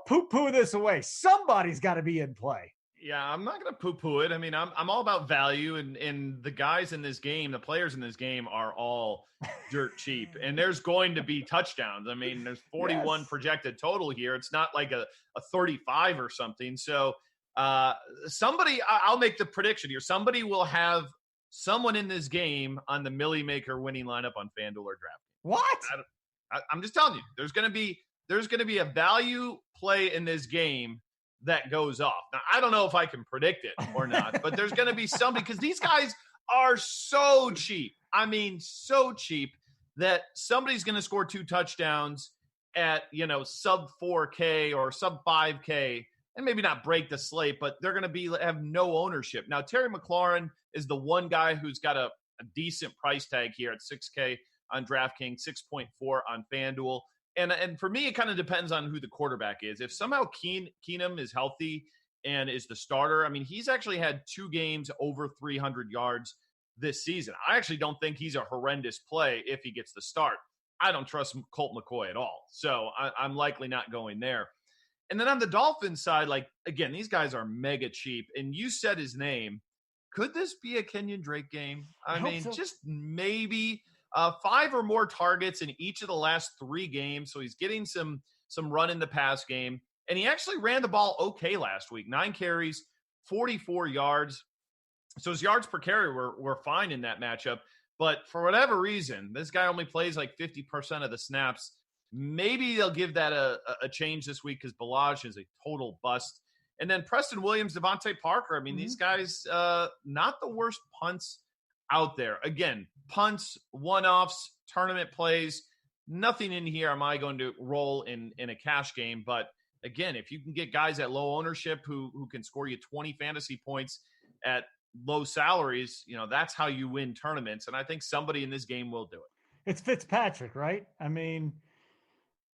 [SPEAKER 1] poo-poo this away. Somebody's got to be in play.
[SPEAKER 3] Yeah, I'm not going to poo-poo it. I mean, I'm all about value, and the guys in this game, the players in this game are all dirt cheap. And there's going to be touchdowns. I mean, there's 41 projected total here. It's not like a 35 or something. So I'll make the prediction here. Somebody will have someone in this game on the Millie Maker winning lineup on FanDuel or DraftKings.
[SPEAKER 1] What?
[SPEAKER 3] I'm just telling you, there's going to be a value play in this game that goes off. Now, I don't know if I can predict it or not, but there's going to be somebody because these guys are so cheap. I mean, so cheap that somebody's going to score 2 touchdowns at, sub 4K or sub 5K and maybe not break the slate, but they're going to have no ownership. Now, Terry McLaurin is the one guy who's got a decent price tag here at 6K on DraftKings, 6.4 on FanDuel. And for me, it kind of depends on who the quarterback is. If somehow Keenum is healthy and is the starter, I mean, he's actually had 2 games over 300 yards this season. I actually don't think he's a horrendous play if he gets the start. I don't trust Colt McCoy at all. So I'm likely not going there. And then on the Dolphins side, like, again, these guys are mega cheap. And you said his name. Could this be a Kenyon Drake game? I mean, so. Just maybe 5 or more targets in each of the last 3 games. So he's getting some run in the pass game. And he actually ran the ball okay last week. 9 carries, 44 yards. So his yards per carry were fine in that matchup. But for whatever reason, this guy only plays like 50% of the snaps. Maybe they'll give that a change this week because Balaj is a total bust. And then Preston Williams, Devontae Parker. I mean, these guys, not the worst punts out there. Again, punts, one-offs, tournament plays. Nothing in here am I going to roll in a cash game. But again, if you can get guys at low ownership who can score you 20 fantasy points at low salaries, that's how you win tournaments. And I think somebody in this game will do it.
[SPEAKER 1] It's Fitzpatrick, right? I mean,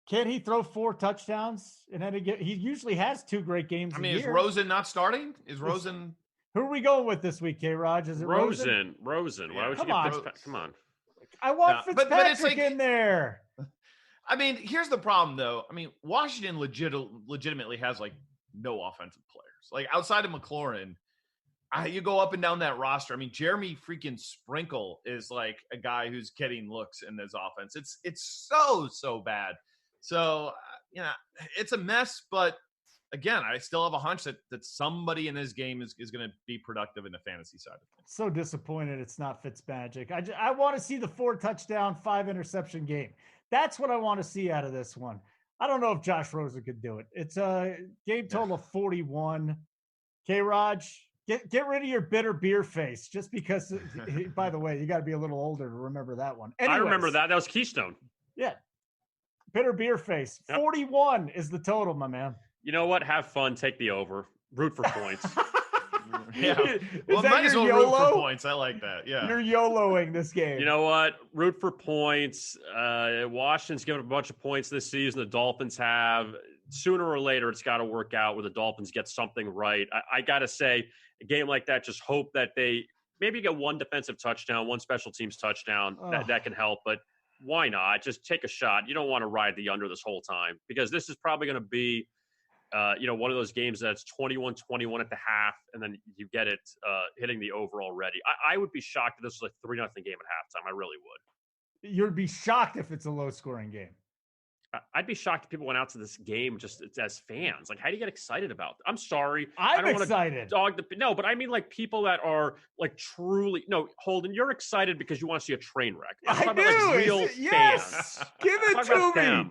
[SPEAKER 1] can't he throw 4 touchdowns? And then he usually has 2 great games.
[SPEAKER 3] I mean, is Rosen not starting? Is Rosen?
[SPEAKER 1] Who are we going with this week, K-Raj? Is it Rosen?
[SPEAKER 2] Rosen. Why would you get Fitzpatrick? Come on.
[SPEAKER 1] I want Fitzpatrick in there.
[SPEAKER 3] I mean, here's the problem, though. I mean, Washington legitimately has, like, no offensive players. Like, outside of McLaurin, you go up and down that roster. I mean, Jeremy freaking Sprinkle is, like, a guy who's getting looks in this offense. It's so bad. So, it's a mess, but again, I still have a hunch that somebody in this game is going to be productive in the fantasy side of things.
[SPEAKER 1] So disappointed it's not Fitzmagic. I want to see the 4 touchdown, 5 interception game. That's what I want to see out of this one. I don't know if Josh Rosen could do it. It's a game total of 41. K-Raj, get rid of your bitter beer face just because, by the way, you got to be a little older to remember that one. Anyways,
[SPEAKER 2] I remember that. That was Keystone.
[SPEAKER 1] Yeah. Bitter beer face. Yep. 41 is the total, my man.
[SPEAKER 2] You know what? Have fun. Take the over. Root for points.
[SPEAKER 3] Yeah. Well, might as well root for points. I like that. Yeah.
[SPEAKER 1] You're YOLOing this game.
[SPEAKER 2] You know what? Root for points. Washington's given up a bunch of points this season. The Dolphins have. Sooner or later, it's got to work out where the Dolphins get something right. I got to say, a game like that, just hope that they maybe get one defensive touchdown, one special teams touchdown. That can help. But why not? Just take a shot. You don't want to ride the under this whole time because this is probably going to be one of those games that's 21-21 at the half, and then you get it hitting the over already. I would be shocked if this was a 3-0 game at halftime. I really would.
[SPEAKER 1] You'd be shocked if it's a low-scoring game.
[SPEAKER 2] I'd be shocked if people went out to this game just as fans. Like, how do you get excited about it? I'm sorry.
[SPEAKER 1] I'm excited.
[SPEAKER 2] No, but I mean, like, people that are, like, truly – no, Holden, you're excited because you want to see a train wreck.
[SPEAKER 1] I do.
[SPEAKER 2] About, like, real
[SPEAKER 1] yes.
[SPEAKER 2] fans.
[SPEAKER 1] Give it to me.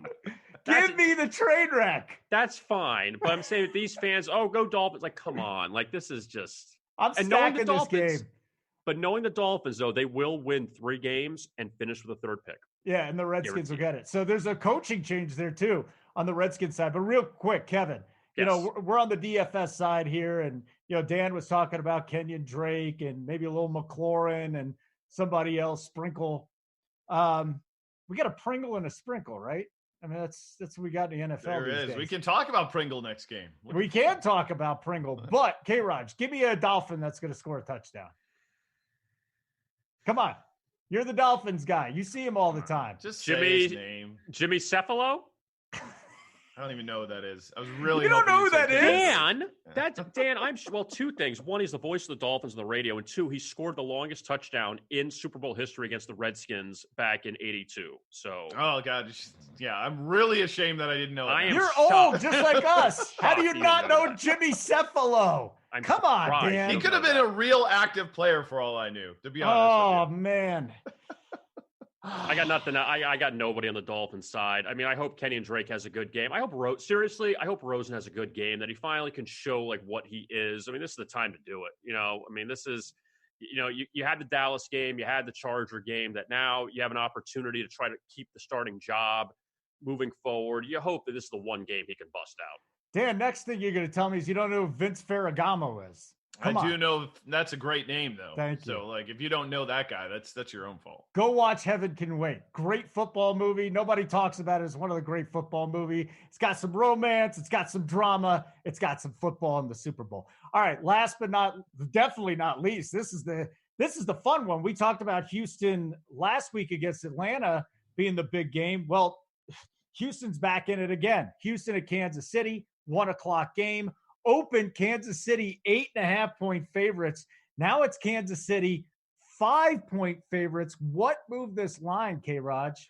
[SPEAKER 1] Give me the train wreck.
[SPEAKER 2] That's fine. But I'm saying these fans, go Dolphins. Like, come on. Like, this is just –
[SPEAKER 1] I'm stacking this game.
[SPEAKER 2] But knowing the Dolphins, though, they will win 3 games and finish with a 3rd pick.
[SPEAKER 1] Yeah, and the Redskins will get it. So there's a coaching change there, too, on the Redskins side. But real quick, Kevin, you know, we're on the DFS side here. And, you know, Dan was talking about Kenyon Drake and maybe a little McLaurin and somebody else, Sprinkle. We got a Pringle and a Sprinkle, right? I mean, that's what we got in the NFL.
[SPEAKER 3] There
[SPEAKER 1] these
[SPEAKER 3] is.
[SPEAKER 1] days.
[SPEAKER 3] We can talk about Pringle next game.
[SPEAKER 1] We can talk about Pringle. But, K-Raj, give me a Dolphin that's going to score a touchdown. Come on. You're the Dolphins guy. You see him all the time.
[SPEAKER 3] Just say his name.
[SPEAKER 2] Jimmy Cephalo?
[SPEAKER 3] I don't even know who that is. I was really
[SPEAKER 1] You don't know who that is?
[SPEAKER 2] Dan. That's Dan. Well, 2 things. 1, he's the voice of the Dolphins on the radio. And 2, he scored the longest touchdown in Super Bowl history against the Redskins back in '82. So.
[SPEAKER 3] Oh, God. Yeah, I'm really ashamed that I didn't know that.
[SPEAKER 1] You're old, just like us. How do you not know Jimmy Cephalo? Come on, Dan.
[SPEAKER 3] He could have been a real active player for all I knew, to be honest with you.
[SPEAKER 1] Oh, man.
[SPEAKER 2] I got nothing. I got nobody on the Dolphins side. I mean, I hope Kenyon Drake has a good game. I hope Rosen has a good game, that he finally can show like what he is. I mean, this is the time to do it. You know, I mean, this is, you had the Dallas game, you had the Charger game, that now you have an opportunity to try to keep the starting job moving forward. You hope that this is the one game he can bust out.
[SPEAKER 1] Dan, next thing you're going to tell me is you don't know who Vince Ferragamo is.
[SPEAKER 3] I do know that's a great name, though.
[SPEAKER 1] Thank you.
[SPEAKER 3] So, like, if you don't know that guy, that's your own fault.
[SPEAKER 1] Go watch Heaven Can Wait. Great football movie. Nobody talks about it as one of the great football movies. It's got some romance. It's got some drama. It's got some football in the Super Bowl. All right. Last but definitely not least, this is the fun one. We talked about Houston last week against Atlanta being the big game. Well, Houston's back in it again. Houston at Kansas City, 1:00 game. Open Kansas City 8.5-point favorites. Now it's Kansas City 5-point favorites. What moved this line, K-Raj?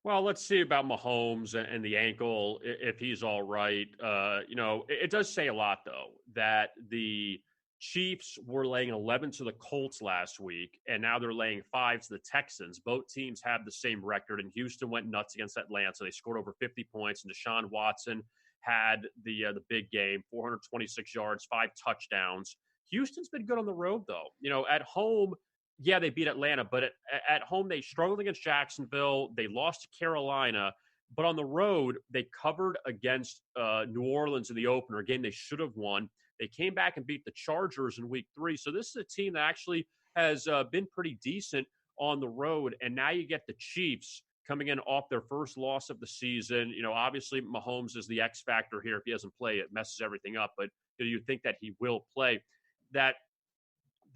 [SPEAKER 2] Well, let's see about Mahomes and the ankle, if he's all right. It does say a lot, though, that the Chiefs were laying 11 to the Colts last week, and now they're laying 5 to the Texans. Both teams have the same record, and Houston went nuts against Atlanta. They scored over 50 points, and Deshaun Watson had the big game, 426 yards, 5 touchdowns. Houston's been good on the road, though. At home, yeah, they beat Atlanta, but at home they struggled against Jacksonville. They lost to Carolina, but on the road they covered against New Orleans in the opener, a game they should have won. They came back and beat the Chargers in week 3. So this is a team that actually has been pretty decent on the road, and now you get the Chiefs coming in off their first loss of the season. Obviously Mahomes is the X factor here. If he doesn't play, it messes everything up. But do you think that he will play? That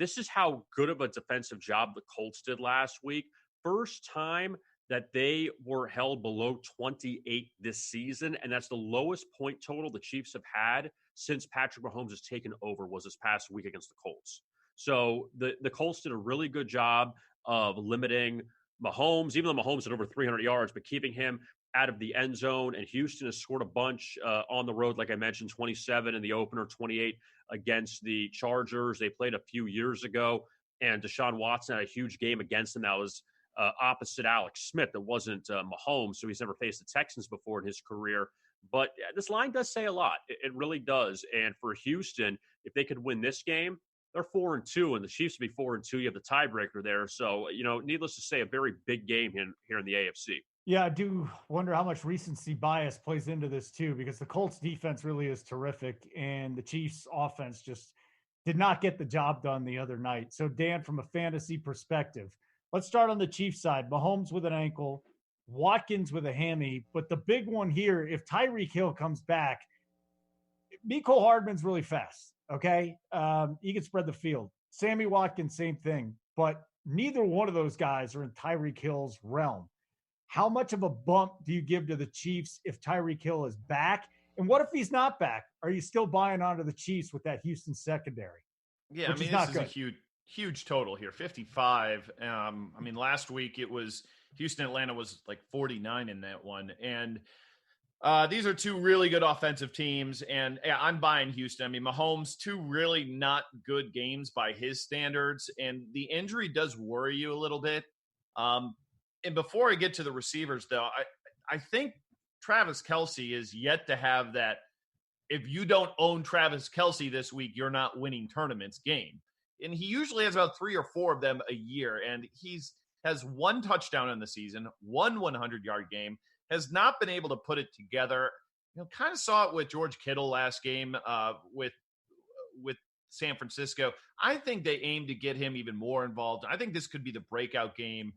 [SPEAKER 2] this is how good of a defensive job the Colts did last week. First time that they were held below 28 this season, and that's the lowest point total the Chiefs have had since Patrick Mahomes has taken over, was this past week against the Colts. So the Colts did a really good job of limiting Mahomes, even though Mahomes had over 300 yards, but keeping him out of the end zone, and Houston has scored a bunch on the road, like I mentioned, 27 in the opener, 28 against the Chargers. They played a few years ago, and Deshaun Watson had a huge game against them. That was opposite Alex Smith. It wasn't Mahomes, so he's never faced the Texans before in his career. But this line does say a lot. It really does. And for Houston, if they could win this game, they're 4-2, and the Chiefs would be 4-2. You have the tiebreaker there. So, needless to say, a very big game here in the AFC.
[SPEAKER 1] Yeah, I do wonder how much recency bias plays into this too, because the Colts defense really is terrific, and the Chiefs offense just did not get the job done the other night. So, Dan, from a fantasy perspective, let's start on the Chiefs side. Mahomes with an ankle, Watkins with a hammy, but the big one here, if Tyreek Hill comes back, Mecole Hardman's really fast, okay? He can spread the field. Sammy Watkins, same thing, but neither one of those guys are in Tyreek Hill's realm. How much of a bump do you give to the Chiefs if Tyreek Hill is back? And what if he's not back? Are you still buying onto the Chiefs with that Houston secondary?
[SPEAKER 3] Yeah, this is a huge total here, 55. Last week it was Houston-Atlanta was like 49 in that one. And these are two really good offensive teams. And yeah, I'm buying Houston. Mahomes, two really not good games by his standards. And the injury does worry you a little bit. And before I get to the receivers, though, I think Travis Kelce is yet to have that, if you don't own Travis Kelce this week, you're not winning tournaments game. And he usually has about 3 or 4 of them a year. And has one touchdown in the season, one 100-yard game, has not been able to put it together. Kind of saw it with George Kittle last game with San Francisco. I think they aim to get him even more involved. I think this could be the breakout game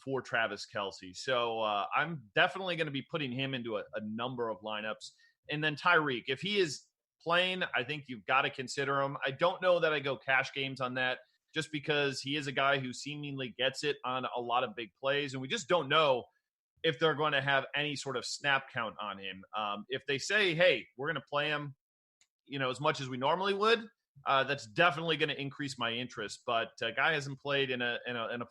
[SPEAKER 3] for Travis Kelce. So I'm definitely going to be putting him into a number of lineups. And then Tyreek, if he is playing, I think you've got to consider him. I don't know that I go cash games on that, just because he is a guy who seemingly gets it on a lot of big plays. And we just don't know if they're going to have any sort of snap count on him. If they say, hey, we're going to play him, as much as we normally would, that's definitely going to increase my interest. But a guy hasn't played in a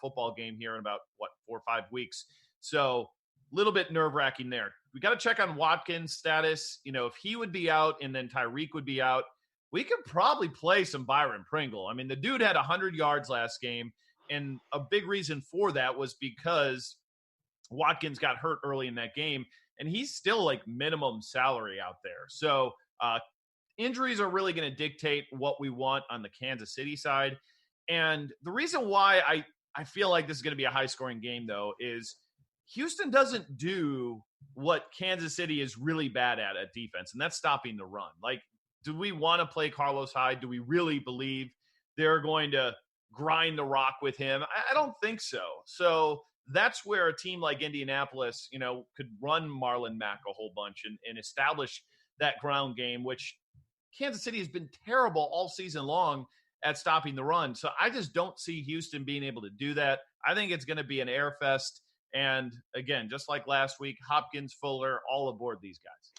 [SPEAKER 3] football game here in about 4 or 5 weeks. So a little bit nerve-wracking there. We got to check on Watkins' status. If he would be out and then Tyreek would be out, we could probably play some Byron Pringle. The dude had 100 yards last game, and a big reason for that was because Watkins got hurt early in that game, and he's still like minimum salary out there. So injuries are really going to dictate what we want on the Kansas City side. And the reason why I feel like this is going to be a high-scoring game, though, is Houston doesn't do what Kansas City is really bad at defense, and that's stopping the run. Like, do we want to play Carlos Hyde? Do we really believe they're going to grind the rock with him? I don't think so. So that's where a team like Indianapolis, could run Marlon Mack a whole bunch and establish that ground game, which Kansas City has been terrible all season long at stopping the run. So I just don't see Houston being able to do that. I think it's going to be an air fest. And again, just like last week, Hopkins, Fuller, all aboard these guys.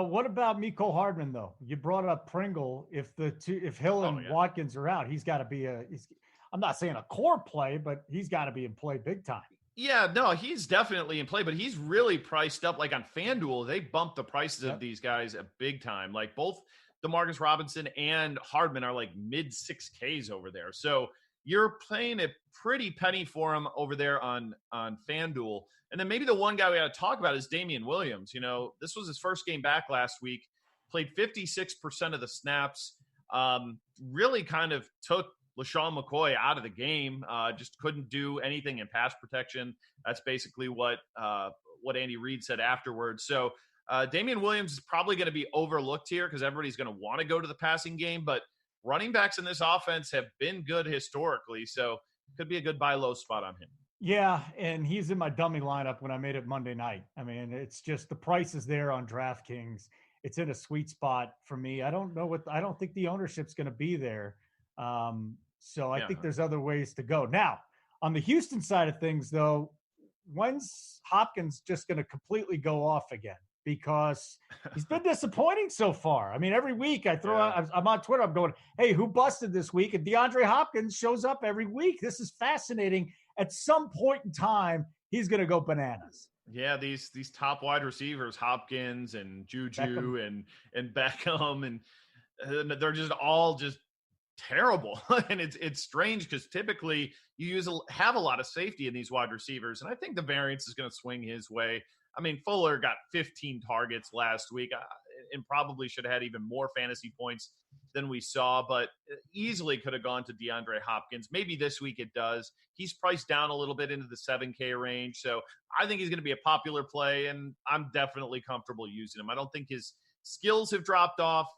[SPEAKER 1] What about Mecole Hardman, though? You brought up Pringle. If Hill and Watkins are out, he's got to be I'm not saying a core play, but he's got to be in play big time.
[SPEAKER 3] Yeah, no, he's definitely in play, but he's really priced up. Like on FanDuel, they bumped the prices of these guys at big time. Like both DeMarcus Robinson and Hardman are like mid 6Ks over there. So you're paying a pretty penny for him over there on FanDuel. And then maybe the one guy we got to talk about is Damian Williams. This was his first game back last week, played 56% of the snaps, really kind of took LaShawn McCoy out of the game, just couldn't do anything in pass protection. That's basically what Andy Reid said afterwards. So Damian Williams is probably going to be overlooked here because everybody's going to want to go to the passing game, but running backs in this offense have been good historically, so could be a good buy low spot on him.
[SPEAKER 1] Yeah, and he's in my dummy lineup when I made it Monday night. It's just the price is there on DraftKings. It's in a sweet spot for me. I don't think the ownership's going to be there. So I think there's other ways to go. Now, on the Houston side of things, though, when's Hopkins just going to completely go off again? Because he's been disappointing so far. Every week I throw out, I'm on Twitter, I'm going, hey, who busted this week? And DeAndre Hopkins shows up every week. This is fascinating. At some point in time, he's going to go bananas.
[SPEAKER 3] Yeah, these top wide receivers, Hopkins and Juju and Beckham, and they're just all just terrible. And it's strange because typically you have a lot of safety in these wide receivers, and I think the variance is going to swing his way. I mean, Fuller got 15 targets last week and probably should have had even more fantasy points than we saw, but easily could have gone to DeAndre Hopkins. Maybe this week it does. He's priced down a little bit into the 7K range, so I think he's going to be a popular play, and I'm definitely comfortable using him. I don't think his skills have dropped off.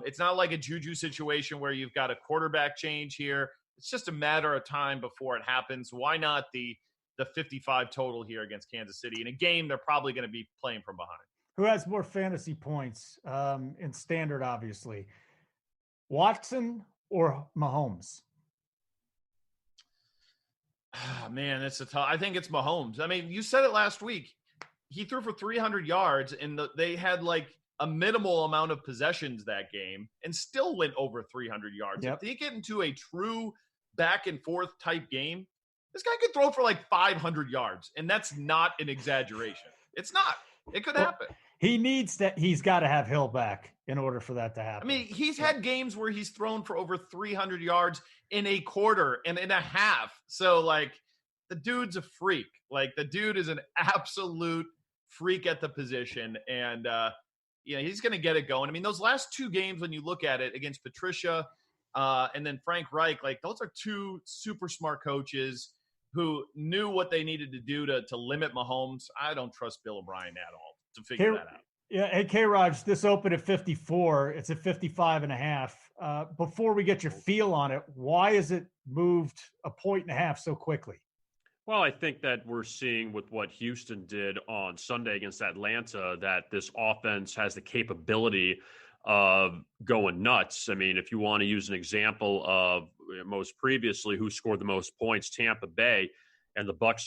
[SPEAKER 3] It's not like a Juju situation where you've got a quarterback change here. It's just a matter of time before it happens. Why not the 55 total here against Kansas City in a game they're probably going to be playing from behind?
[SPEAKER 1] Who has more fantasy points in standard, obviously? Watson or Mahomes?
[SPEAKER 3] Man, it's a tough. I think it's Mahomes. I mean, you said it last week. He threw for 300 yards, and they had like a minimal amount of possessions that game and still went over 300 yards.
[SPEAKER 1] Yep.
[SPEAKER 3] If they get into a true back and forth type game, this guy could throw for like 500 yards, and that's not an exaggeration. It's not. It could happen.
[SPEAKER 1] He's got to have Hill back in order for that to happen.
[SPEAKER 3] I mean, he's had games where he's thrown for over 300 yards in a quarter and in a half. So, like, the dude's a freak. Like, the dude is an absolute freak at the position. And, he's going to get it going. I mean, those last two games, when you look at it against Patricia and then Frank Reich, like, those are two super smart coaches who knew what they needed to do to limit Mahomes. I don't trust Bill O'Brien at all to figure that out.
[SPEAKER 1] Yeah. Hey, K-Raj, this opened at 54. It's at 55.5. Before we get your feel on it, why is it moved 1.5 points so quickly?
[SPEAKER 2] Well, I think that we're seeing with what Houston did on Sunday against Atlanta, that this offense has the capability of going nuts. I mean, if you want to use an example of most previously who scored the most points, Tampa Bay, and the Bucs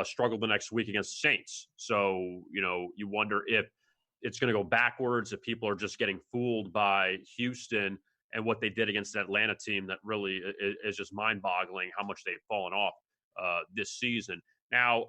[SPEAKER 2] struggled the next week against the Saints. So, you wonder if it's going to go backwards, if people are just getting fooled by Houston and what they did against the Atlanta team that really is just mind-boggling how much they've fallen off this season. Now,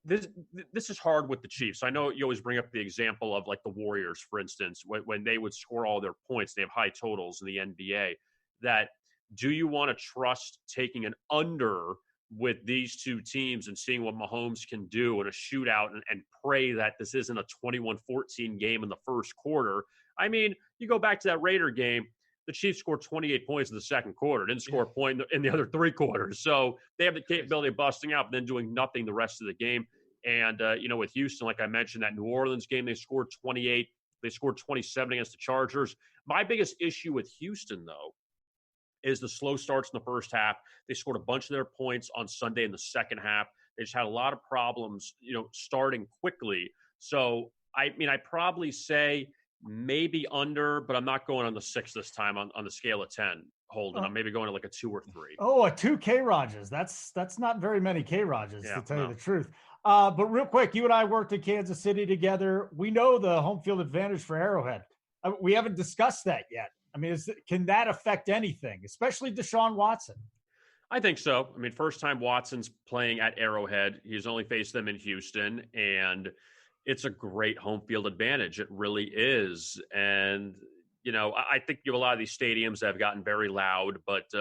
[SPEAKER 2] this is hard with the Chiefs. I know you always bring up the example of like the Warriors, for instance, when they would score all their points, they have high totals in the NBA. That do you want to trust taking an under with these two teams and seeing what Mahomes can do in a shootout and pray that this isn't a 21-14 game in the first quarter? I mean, you go back to that Raider game, the Chiefs scored 28 points in the second quarter, didn't score a point in the other three quarters. So they have the capability of busting out, but then doing nothing the rest of the game. And, with Houston, like I mentioned, that New Orleans game, they scored 28. They scored 27 against the Chargers. My biggest issue with Houston, though, is the slow starts in the first half. They scored a bunch of their points on Sunday in the second half. They just had a lot of problems, starting quickly. So, I'd probably say maybe under, but I'm not going on the 6 this time on the scale of 10, Holden. I'm maybe going to like a 2 or 3.
[SPEAKER 1] Oh, a 2 K-Rogers. That's not very many K-Rogers, to tell you the truth. But real quick, you and I worked in Kansas City together. We know the home field advantage for Arrowhead. We haven't discussed that yet. I mean, can that affect anything, especially Deshaun Watson?
[SPEAKER 2] I think so. I mean, first time Watson's playing at Arrowhead. He's only faced them in Houston, and it's a great home field advantage. It really is. And, I think you have a lot of these stadiums that have gotten very loud, but,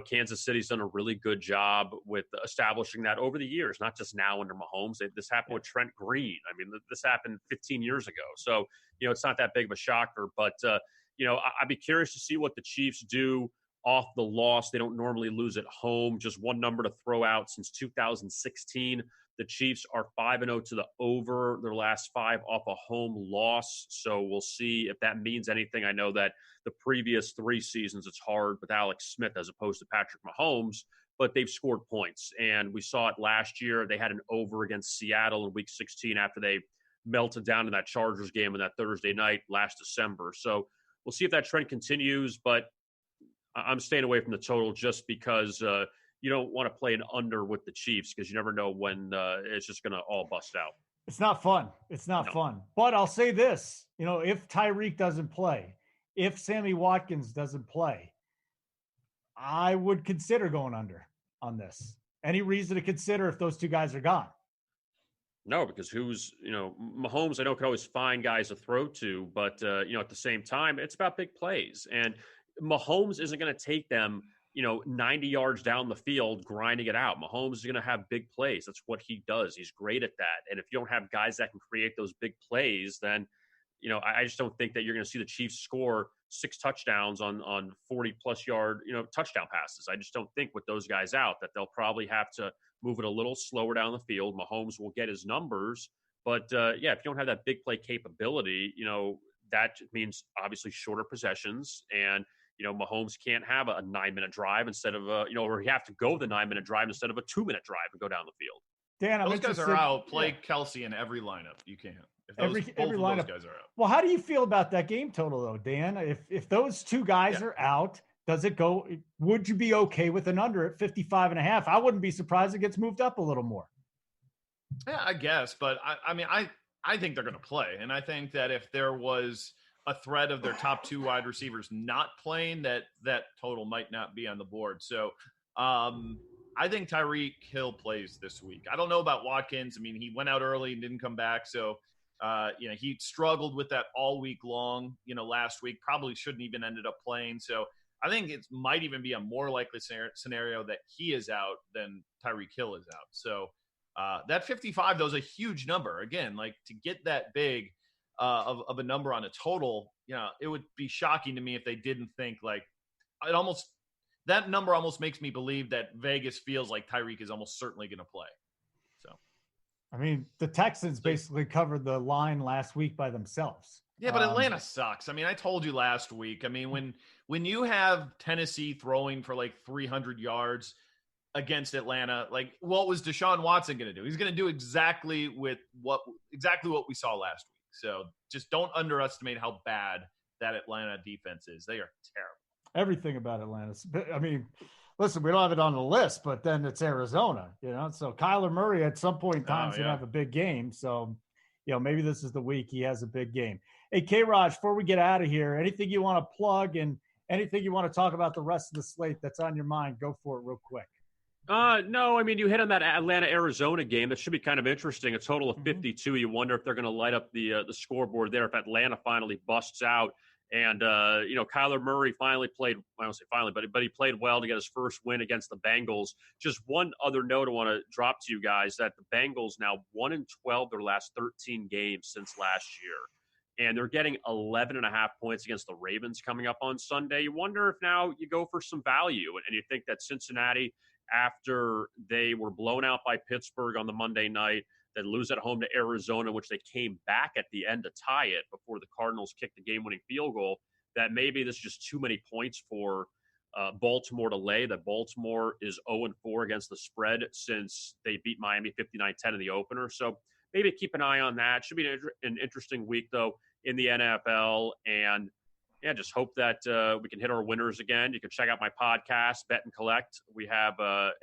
[SPEAKER 2] Kansas City's done a really good job with establishing that over the years, not just now under Mahomes. This happened with Trent Green. I mean, this happened 15 years ago. So, it's not that big of a shocker, but, I'd be curious to see what the Chiefs do off the loss. They don't normally lose at home. Just one number to throw out: since 2016, the Chiefs are 5-0 to the over their last 5 off a home loss. So we'll see if that means anything. I know that the previous 3 seasons, it's hard with Alex Smith as opposed to Patrick Mahomes, but they've scored points. And we saw it last year. They had an over against Seattle in Week 16 after they melted down in that Chargers game on that Thursday night last December. So we'll see if that trend continues, but I'm staying away from the total just because you don't want to play an under with the Chiefs because you never know when it's just going to all bust out.
[SPEAKER 1] It's not fun. It's not fun. But I'll say this, if Tyreek doesn't play, if Sammy Watkins doesn't play, I would consider going under on this. Any reason to consider if those two guys are gone?
[SPEAKER 2] No, because Mahomes, I know, could always find guys to throw to, but, at the same time, it's about big plays. And Mahomes isn't going to take them, 90 yards down the field, grinding it out. Mahomes is going to have big plays. That's what he does. He's great at that. And if you don't have guys that can create those big plays, then, I just don't think that you're going to see the Chiefs score 6 touchdowns on 40-plus yard, touchdown passes. I just don't think with those guys out that they'll probably have to move it a little slower down the field. Mahomes will get his numbers. But, if you don't have that big play capability, that means obviously shorter possessions. And, Mahomes can't have a 9-minute drive instead of or you have to go the 9-minute drive instead of a 2-minute drive and go down the field.
[SPEAKER 1] Dan,
[SPEAKER 3] those guys are out. Play Kelsey in every lineup. You can't.
[SPEAKER 1] Every lineup.
[SPEAKER 3] Those guys are out.
[SPEAKER 1] Well, how do you feel about that game total, though, Dan? If those two guys are out, does it go? Would you be okay with an under at 55.5? I wouldn't be surprised it gets moved up a little more.
[SPEAKER 3] Yeah, I guess, but I think they're going to play, and I think that if there was a threat of their top 2 wide receivers not playing, that total might not be on the board. So I think Tyreek Hill plays this week. I don't know about Watkins. I mean, he went out early and didn't come back, so. He struggled with that all week long, last week, probably shouldn't even ended up playing. So I think it might even be a more likely scenario that he is out than Tyreek Hill is out. So that 55, though, is a huge number. Again, like to get that big of a number on a total, it would be shocking to me if they didn't think like that number almost makes me believe that Vegas feels like Tyreek is almost certainly going to play.
[SPEAKER 1] I mean, the Texans basically covered the line last week by themselves.
[SPEAKER 3] Yeah, but Atlanta sucks. I mean, I told you last week. I mean, when you have Tennessee throwing for like 300 yards against Atlanta, like what was Deshaun Watson going to do? He's going to do exactly what we saw last week. So just don't underestimate how bad that Atlanta defense is. They are terrible.
[SPEAKER 1] Everything about Atlanta. I mean, listen, we don't have it on the list, but then it's Arizona, So Kyler Murray at some point in time is going to have a big game. So, maybe this is the week he has a big game. Hey, K-Raj, before we get out of here, anything you want to plug and anything you want to talk about the rest of the slate that's on your mind, go for it real quick.
[SPEAKER 2] No, I mean, you hit on that Atlanta-Arizona game. That should be kind of interesting. A total of 52. You wonder if they're going to light up the scoreboard there if Atlanta finally busts out. And, Kyler Murray finally played, I don't say finally, but he played well to get his first win against the Bengals. Just one other note I want to drop to you guys that the Bengals now 1-12 their last 13 games since last year. And they're getting 11.5 points against the Ravens coming up on Sunday. You wonder if now you go for some value and you think that Cincinnati, after they were blown out by Pittsburgh on the Monday night, then lose at home to Arizona, which they came back at the end to tie it before the Cardinals kicked the game-winning field goal, that maybe this is just too many points for Baltimore to lay, that Baltimore is 0-4 against the spread since they beat Miami 59-10 in the opener. So maybe keep an eye on that. Should be an interesting week, though, in the NFL. And, just hope that we can hit our winners again. You can check out my podcast, Bet and Collect. We have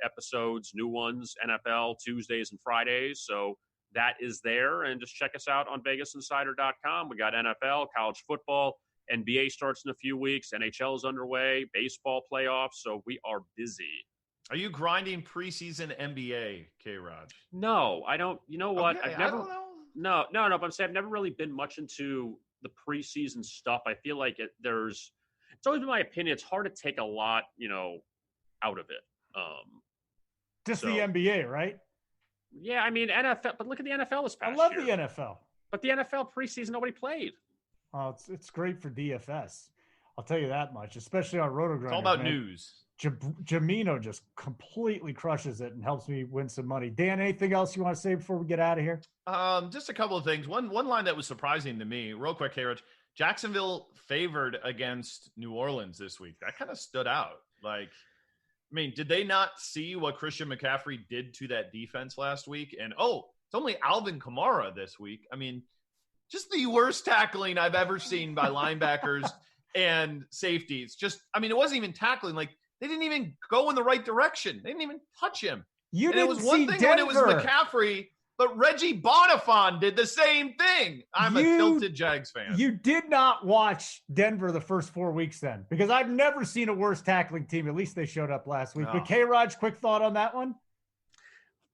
[SPEAKER 2] episodes, new ones, NFL, Tuesdays and Fridays. So that is there. And just check us out on VegasInsider.com. We got NFL, college football, NBA starts in a few weeks. NHL is underway, baseball playoffs. So we are busy.
[SPEAKER 3] Are you grinding preseason NBA, K-Rod?
[SPEAKER 2] No, I don't. You know what?
[SPEAKER 3] Okay,
[SPEAKER 2] I've never.
[SPEAKER 3] I don't know.
[SPEAKER 2] No. But I'm saying I've never really been much into the preseason stuff. I feel like it's always been my opinion. It's hard to take a lot, out of it.
[SPEAKER 1] The NBA, right?
[SPEAKER 2] Yeah, I mean NFL, but look at the NFL this past year.
[SPEAKER 1] I love the NFL.
[SPEAKER 2] But the NFL preseason, nobody played.
[SPEAKER 1] Oh, it's great for DFS. I'll tell you that much, especially on RotoGrinders.
[SPEAKER 3] It's all about news.
[SPEAKER 1] Jamino just completely crushes it and helps me win some money. Dan, anything else you want to say before we get out of here?
[SPEAKER 3] Just a couple of things. One line that was surprising to me, real quick, Harrod. Jacksonville favored against New Orleans this week. That kind of stood out. Like, I mean, did they not see what Christian McCaffrey did to that defense last week? And, it's only Alvin Kamara this week. I mean, just the worst tackling I've ever seen by linebackers and safeties. It wasn't even tackling. Like, they didn't even go in the right direction. They didn't even touch him. It was one thing when it was McCaffrey, but Reggie Bonifant did the same thing. I'm a tilted Jags fan.
[SPEAKER 1] You did not watch Denver the first 4 weeks then, because I've never seen a worse tackling team. At least they showed up last week.
[SPEAKER 3] No.
[SPEAKER 1] But K-Raj, quick thought on that one?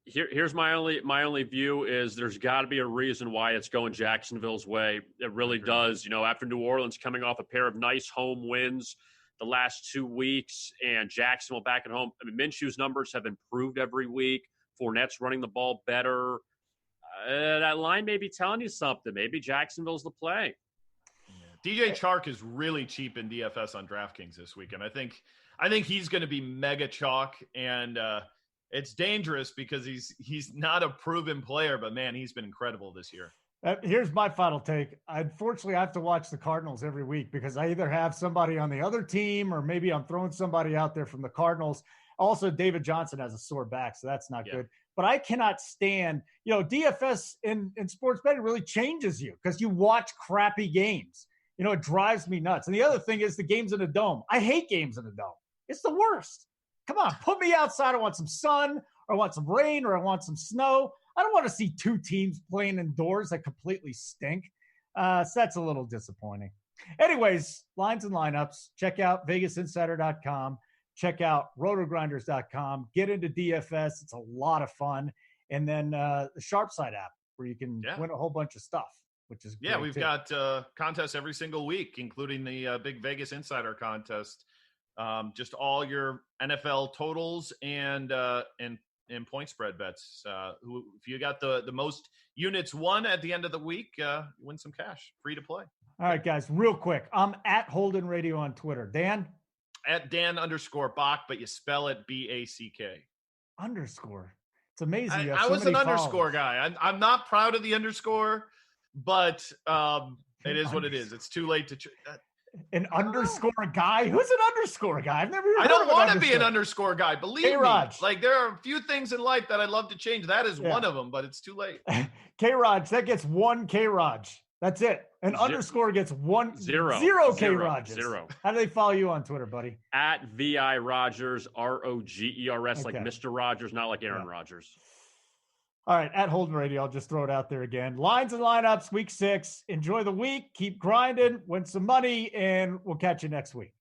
[SPEAKER 2] Here's my only view is there's got to be a reason why it's going Jacksonville's way. It really does. After New Orleans coming off a pair of nice home wins the last 2 weeks, and Jacksonville back at home. I mean, Minshew's numbers have improved every week. Fournette's running the ball better. That line may be telling you something. Maybe Jacksonville's the play.
[SPEAKER 3] DJ Chark is really cheap in DFS on DraftKings this week, and I think he's going to be mega chalk, and it's dangerous because he's not a proven player, but man, he's been incredible this year.
[SPEAKER 1] Here's my final take. Unfortunately, I have to watch the Cardinals every week because I either have somebody on the other team or maybe I'm throwing somebody out there from the Cardinals. Also, David Johnson has a sore back, so that's not good. But I cannot stand, DFS in sports betting really changes you because you watch crappy games. It drives me nuts. And the other thing is the games in a dome. I hate games in a dome. It's the worst. Come on, put me outside. I want some sun, or I want some rain, or I want some snow. I don't want to see two teams playing indoors that completely stink. So that's a little disappointing. Anyways, lines and lineups. Check out VegasInsider.com. Check out RotoGrinders.com. Get into DFS. It's a lot of fun. And then the SharpSide app where you can win a whole bunch of stuff, which is great.
[SPEAKER 3] We've got contests every single week, including the big Vegas Insider contest. Just all your NFL totals and point spread bets. If you got the most units won at the end of the week, win some cash, free to play.
[SPEAKER 1] All right, guys, real quick. I'm at Holden Radio on Twitter. Dan?
[SPEAKER 3] At Dan_Bach, but you spell it B-A-C-K.
[SPEAKER 1] Underscore. It's amazing.
[SPEAKER 3] I was an underscore guy. I'm not proud of the underscore, but it is what it is. It's too late to
[SPEAKER 1] an underscore guy? Who's an underscore guy? I've never.
[SPEAKER 3] I don't want to be an underscore guy. Believe
[SPEAKER 1] K-Raj.
[SPEAKER 3] me. Like there are a few things in life that I'd love to change. That is one of them, but it's too late.
[SPEAKER 1] K-Raj, that gets one K-Raj. That's it. An underscore gets zero K-Rajes.
[SPEAKER 2] Zero.
[SPEAKER 1] How do they follow you on Twitter, buddy?
[SPEAKER 2] At VI Rogers, Rogers, like Mr. Rogers, not like Aaron Rodgers.
[SPEAKER 1] All right, at Holden Radio, I'll just throw it out there again. Lines and lineups, week 6. Enjoy the week. Keep grinding, win some money, and we'll catch you next week.